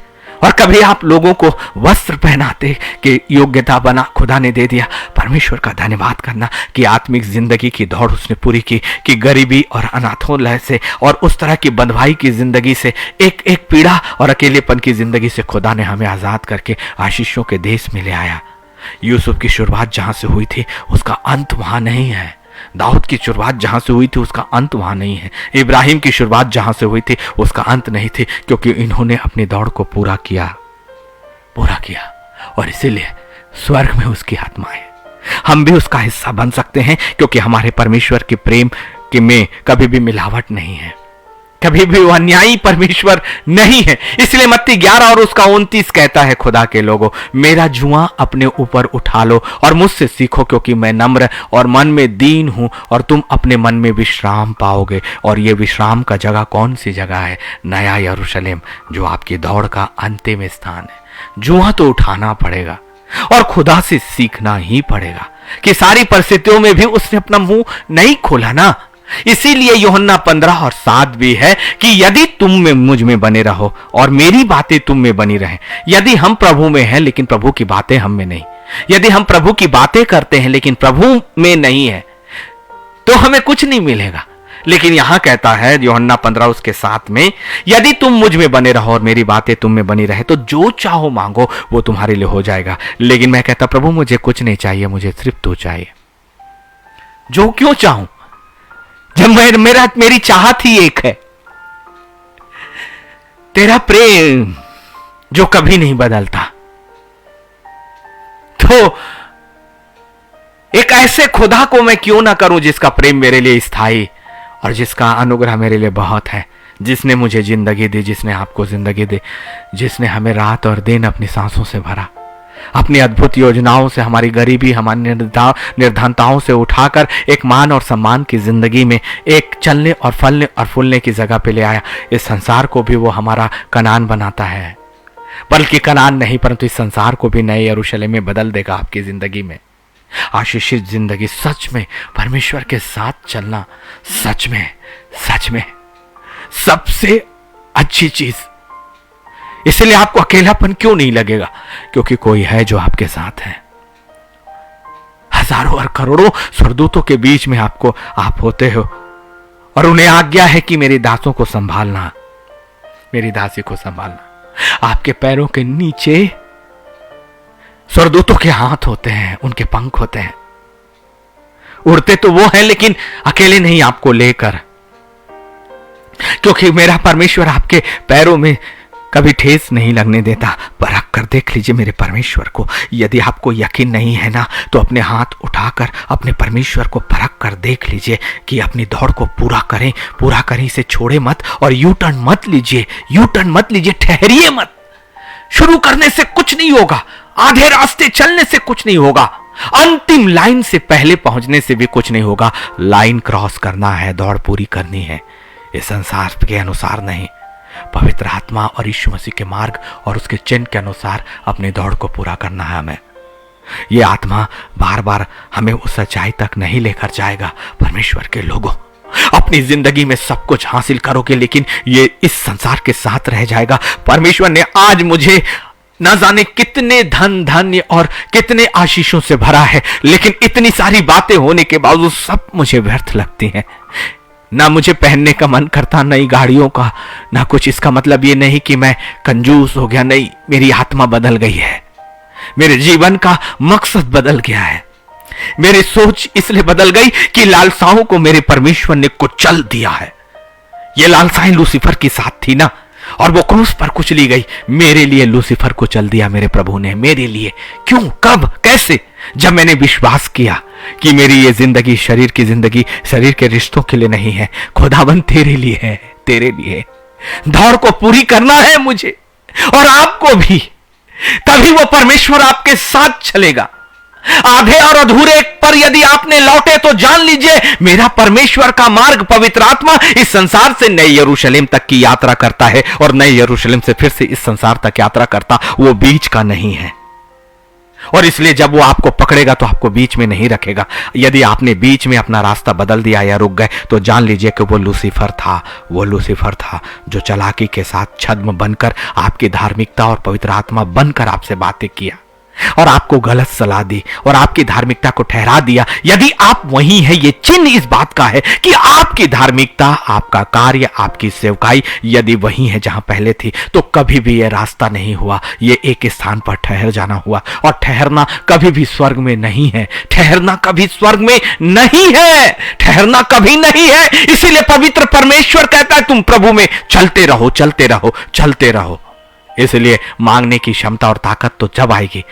और कभी आप लोगों को वस्त्र पहनाते कि योग्यता बना खुदा ने दे दिया, परमेश्वर का धन्यवाद करना कि आत्मिक जिंदगी की दौड़ उसने पूरी की, कि गरीबी और अनाथों लय से और उस तरह की बंधुआई की जिंदगी से, एक एक पीड़ा और अकेलेपन की जिंदगी से खुदा ने हमें आजाद करके आशीषों के देश में ले आया। यूसुफ की शुरुआत जहां से हुई थी उसका अंत वहां नहीं है। दाऊद की शुरुआत जहां से हुई थी उसका अंत वहां नहीं है। इब्राहिम की शुरुआत जहां से हुई थी उसका अंत नहीं थी, क्योंकि इन्होंने अपनी दौड़ को पूरा किया, पूरा किया। और इसीलिए स्वर्ग में उसकी आत्मा है, हम भी उसका हिस्सा बन सकते हैं, क्योंकि हमारे परमेश्वर के प्रेम के में कभी भी मिलावट नहीं है, कभी भी वो अन्यायी परमेश्वर नहीं है। इसलिए मत्ती 11 और उसका 29 कहता है, खुदा के लोगों, मेरा जुआ अपने ऊपर उठा लो और मुझसे सीखो, क्योंकि मैं नम्र और मन में दीन हूं, और तुम अपने मन में विश्राम पाओगे। और ये विश्राम का जगह कौन सी जगह है? नया यरूशलेम, जो आपकी दौड़ का अंतिम स्थान है। जुआ तो उठाना पड़ेगा और खुदा से सीखना ही पड़ेगा, कि सारी परिस्थितियों में भी उसने अपना मुंह नहीं खोला ना। इसीलिए यूहन्ना 15 और 7 भी है कि यदि तुम में मुझ में बने रहो और मेरी बातें तुम में बनी रहें, यदि हम प्रभु में हैं लेकिन प्रभु की बातें हम में नहीं, यदि हम प्रभु की बातें करते हैं लेकिन प्रभु में नहीं है, तो हमें कुछ नहीं मिलेगा। लेकिन यहां कहता है यूहन्ना 15 उसके 7 में, यदि तुम मुझ में बने रहो और मेरी बातें तुम में बनी रहे, तो जो चाहो मांगो वो तुम्हारे लिए हो जाएगा। लेकिन मैं कहता, प्रभु मुझे कुछ नहीं चाहिए, मुझे सिर्फ तू चाहिए। जो क्यों चाहूं जब मेरी चाहत ही एक है, तेरा प्रेम जो कभी नहीं बदलता। तो एक ऐसे खुदा को मैं क्यों ना करूं जिसका प्रेम मेरे लिए स्थायी और जिसका अनुग्रह मेरे लिए बहुत है, जिसने मुझे जिंदगी दी, जिसने आपको जिंदगी दी, जिसने हमें रात और दिन अपनी सांसों से भरा, अपनी अद्भुत योजनाओं से हमारी गरीबी, हमारी निर्धनताओं से उठाकर एक मान और सम्मान की जिंदगी में एक चलने और फलने और फूलने की जगह पे ले आया। इस संसार को भी वो हमारा कनान बनाता है, बल्कि कनान नहीं परंतु इस संसार को भी नए यरूशलेम में बदल देगा आपकी जिंदगी में। आशीषित जिंदगी, सच में परमेश्वर के साथ चलना, सच में सबसे अच्छी चीज। इसलिए आपको अकेलापन क्यों नहीं लगेगा? क्योंकि कोई है जो आपके साथ है। हजारों और करोड़ों स्वर्गदूतों के बीच में आप होते हो, और उन्हें आज्ञा है कि मेरे दासों को संभालना, मेरी दासी को संभालना। आपके पैरों के नीचे स्वर्गदूतों के हाथ होते हैं, उनके पंख होते हैं। उड़ते तो वो हैं लेकिन अकेले नहीं, आपको लेकर, क्योंकि मेरा परमेश्वर आपके पैरों में कभी ठेस नहीं लगने देता। परख कर देख लीजिए मेरे परमेश्वर को। यदि आपको यकीन नहीं है ना, तो अपने हाथ उठाकर अपने परमेश्वर को परख कर देख लीजिए कि अपनी दौड़ को पूरा करें, पूरा करें, इसे छोड़े मत और यू टर्न मत लीजिए, यू टर्न मत लीजिए, ठहरिए मत। शुरू करने से कुछ नहीं होगा, आधे रास्ते चलने से कुछ नहीं होगा, अंतिम लाइन से पहले पहुंचने से भी कुछ नहीं होगा। लाइन क्रॉस करना है, दौड़ पूरी करनी है, इस संसार के अनुसार नहीं, पवित्र आत्मा और यीशु मसीह के मार्ग और उसके चिन्ह के अनुसार अपनी दौड़ को पूरा करना है हमें। ये आत्मा बार बार हमें उस सच्चाई तक नहीं लेकर जाएगा। परमेश्वर के लोगों, अपनी जिंदगी में सब कुछ हासिल करोगे, लेकिन ये इस संसार के साथ रह जाएगा। परमेश्वर ने आज मुझे न जाने कितने धन धान्य और कितने आशीषों से भरा है, लेकिन इतनी सारी बातें होने के बावजूद सब मुझे व्यर्थ लगती हैं। ना मुझे पहनने का मन करता, नई गाड़ियों का, ना कुछ। इसका मतलब ये नहीं कि मैं कंजूस हो गया, नहीं, मेरी आत्मा बदल गई है, मेरे जीवन का मकसद बदल गया है, मेरी सोच इसलिए बदल गई कि लालसाओं को मेरे परमेश्वर ने कुचल दिया है। ये लालसाएं लूसीफर की साथ थी ना, और वो क्रूस पर कुचली गई। मेरे लिए लूसीफर को चल दिया मेरे प्रभु ने, मेरे लिए। क्यों, कब, कैसे? जब मैंने विश्वास किया कि मेरी ये जिंदगी, शरीर की जिंदगी, शरीर के रिश्तों के लिए नहीं है, खुदाबंद तेरे लिए है, तेरे लिए। दौड़ को पूरी करना है मुझे और आपको भी, तभी वो परमेश्वर आपके साथ चलेगा। आधे और अधूरे पर यदि आपने लौटे तो जान लीजिए मेरा परमेश्वर का मार्ग, पवित्र आत्मा इस संसार से नए यरूशलेम तक की यात्रा करता है और नए यरूशलेम से फिर से इस संसार तक यात्रा करता, वो बीच का नहीं है। और इसलिए जब वो आपको पकड़ेगा तो आपको बीच में नहीं रखेगा। यदि आपने बीच में अपना रास्ता बदल दिया या रुक गए तो जान लीजिए कि वो लूसीफर था, वो लूसीफर था जो चालाकी के साथ छद्म बनकर आपकी धार्मिकता और पवित्र आत्मा बनकर आपसे बातें किया और आपको गलत सलाह दी और आपकी धार्मिकता को ठहरा दिया। यदि आप वही हैं, ये चिन्ह इस बात का है कि आपकी धार्मिकता, आपका कार्य, आपकी सेवकाई यदि वही है जहां पहले थी, तो कभी भी यह रास्ता नहीं हुआ, ये एक स्थान पर ठहर जाना हुआ। और ठहरना कभी भी स्वर्ग में नहीं है, ठहरना कभी स्वर्ग में नहीं है, ठहरना कभी नहीं है। इसीलिए पवित्र परमेश्वर कहता है तुम प्रभु में चलते रहो, चलते रहो, चलते रहो। इसलिए मांगने की क्षमता और ताकत तो जब आएगी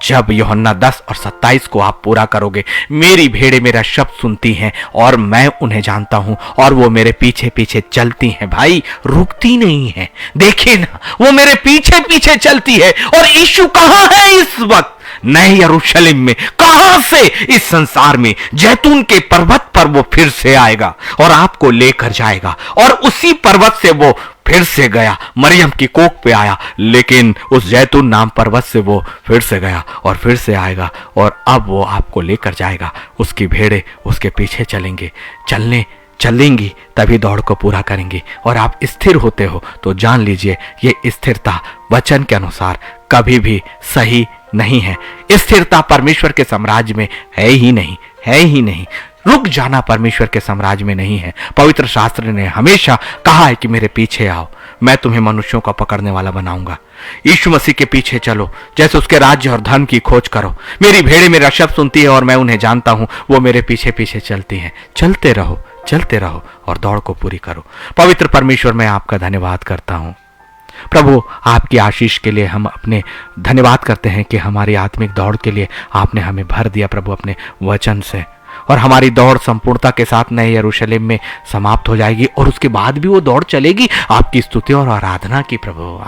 जब यूहन्ना 10 और 27 को आप पूरा करोगे। मेरी भेड़ें मेरा शब्द सुनती हैं और मैं उन्हें जानता हूं और वो मेरे पीछे पीछे चलती हैं। भाई, रुकती नहीं है। देखिए ना, वो मेरे पीछे पीछे चलती है। और यीशु कहां है इस वक्त? नए यरूशलेम में। कहां से? इस संसार में। जैतून के पर्वत पर वो फिर से आएगा और आपको लेकर जाएगा। और उसी पर्वत से वो फिर से गया, मरियम की कोख पे आया, लेकिन उस जैतून नाम पर्वत से वो फिर से गया और फिर से आएगा और अब वो आपको लेकर जाएगा। उसकी भेड़ें उसके पीछे चलेंगी तभी दौड़ को पूरा करेंगी। और आप स्थिर होते हो तो जान लीजिए ये स्थिरता वचन के अनुसार कभी भी सही नहीं है। स्थिरता परमेश्वर के साम्राज्य में है ही नहीं, है ही नहीं। रुक जाना परमेश्वर के साम्राज्य में नहीं है। पवित्र शास्त्र ने हमेशा कहा है कि मेरे पीछे आओ, मैं तुम्हें मनुष्यों का पकड़ने वाला बनाऊंगा। यीशु मसीह के पीछे चलो, जैसे उसके राज्य और धर्म की खोज करो। मेरी भेड़ें मेरा शब्द सुनती है और मैं उन्हें जानता हूं, वो मेरे पीछे पीछे चलती हैं। चलते रहो, चलते रहो और दौड़ को पूरी करो। पवित्र परमेश्वर, मैं आपका धन्यवाद करता हूं प्रभु। आपकी आशीष के लिए हम अपने धन्यवाद करते हैं कि हमारी आत्मिक दौड़ के लिए आपने हमें भर दिया प्रभु अपने वचन से। और हमारी दौड़ संपूर्णता के साथ नए यरूशलेम में समाप्त हो जाएगी और उसके बाद भी वो दौड़ चलेगी आपकी स्तुति और आराधना की प्रभु,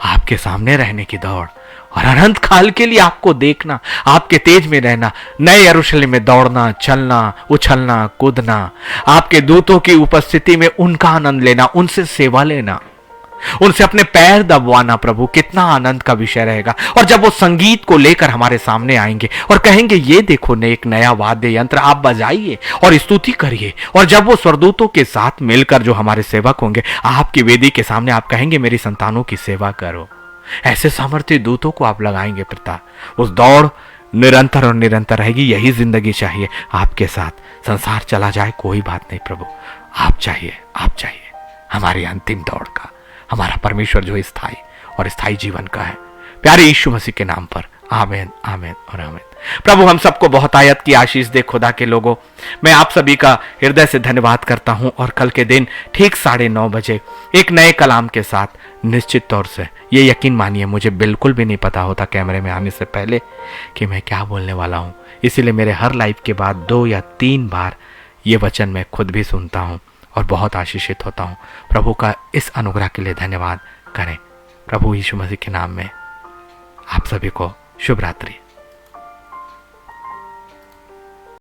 आपके सामने रहने की दौड़ और अनंत काल के लिए आपको देखना, आपके तेज में रहना, नए यरूशलेम में दौड़ना, चलना, उछलना, कूदना, आपके दूतों की उपस्थिति में उनका आनंद लेना, उनसे सेवा लेना, उनसे अपने पैर दबवाना प्रभु, कितना आनंद का विषय रहेगा। और जब वो संगीत को लेकर हमारे सामने आएंगे और कहेंगे ये देखो ने एक नया वाद्य यंत्र, आप बजाइए और स्तुति करिए। और जब वो स्वर्गदूतों के साथ मिलकर जो हमारे सेवक होंगे आपकी वेदी के सामने, आप कहेंगे मेरी संतानों की सेवा करो। ऐसे सामर्थ्य दूतों को आप लगाएंगे पिता। उस दौड़ निरंतर और निरंतर रहेगी। यही जिंदगी चाहिए आपके साथ। संसार चला जाए कोई बात नहीं प्रभु, आप चाहिए हमारी अंतिम दौड़ का, हमारा परमेश्वर जो स्थायी और स्थायी जीवन का है। प्यारे यीशु मसीह के नाम पर आमीन, आमीन और आमीन। प्रभु हम सबको बहुत आयत की आशीष दे खुदा के लोगों। मैं आप सभी का हृदय से धन्यवाद करता हूं और कल के दिन ठीक 9:30 बजे एक नए कलाम के साथ निश्चित तौर से, ये यकीन मानिए मुझे बिल्कुल भी नहीं पता होता कैमरे में आने से पहले कि मैं क्या बोलने वाला हूं। इसीलिए मेरे हर लाइव के बाद 2 या 3 बार ये वचन मैं खुद भी सुनता हूं और बहुत आशीषित होता हूं। प्रभु का इस अनुग्रह के लिए धन्यवाद करें। प्रभु यीशु मसीह के नाम में आप सभी को शुभ रात्रि।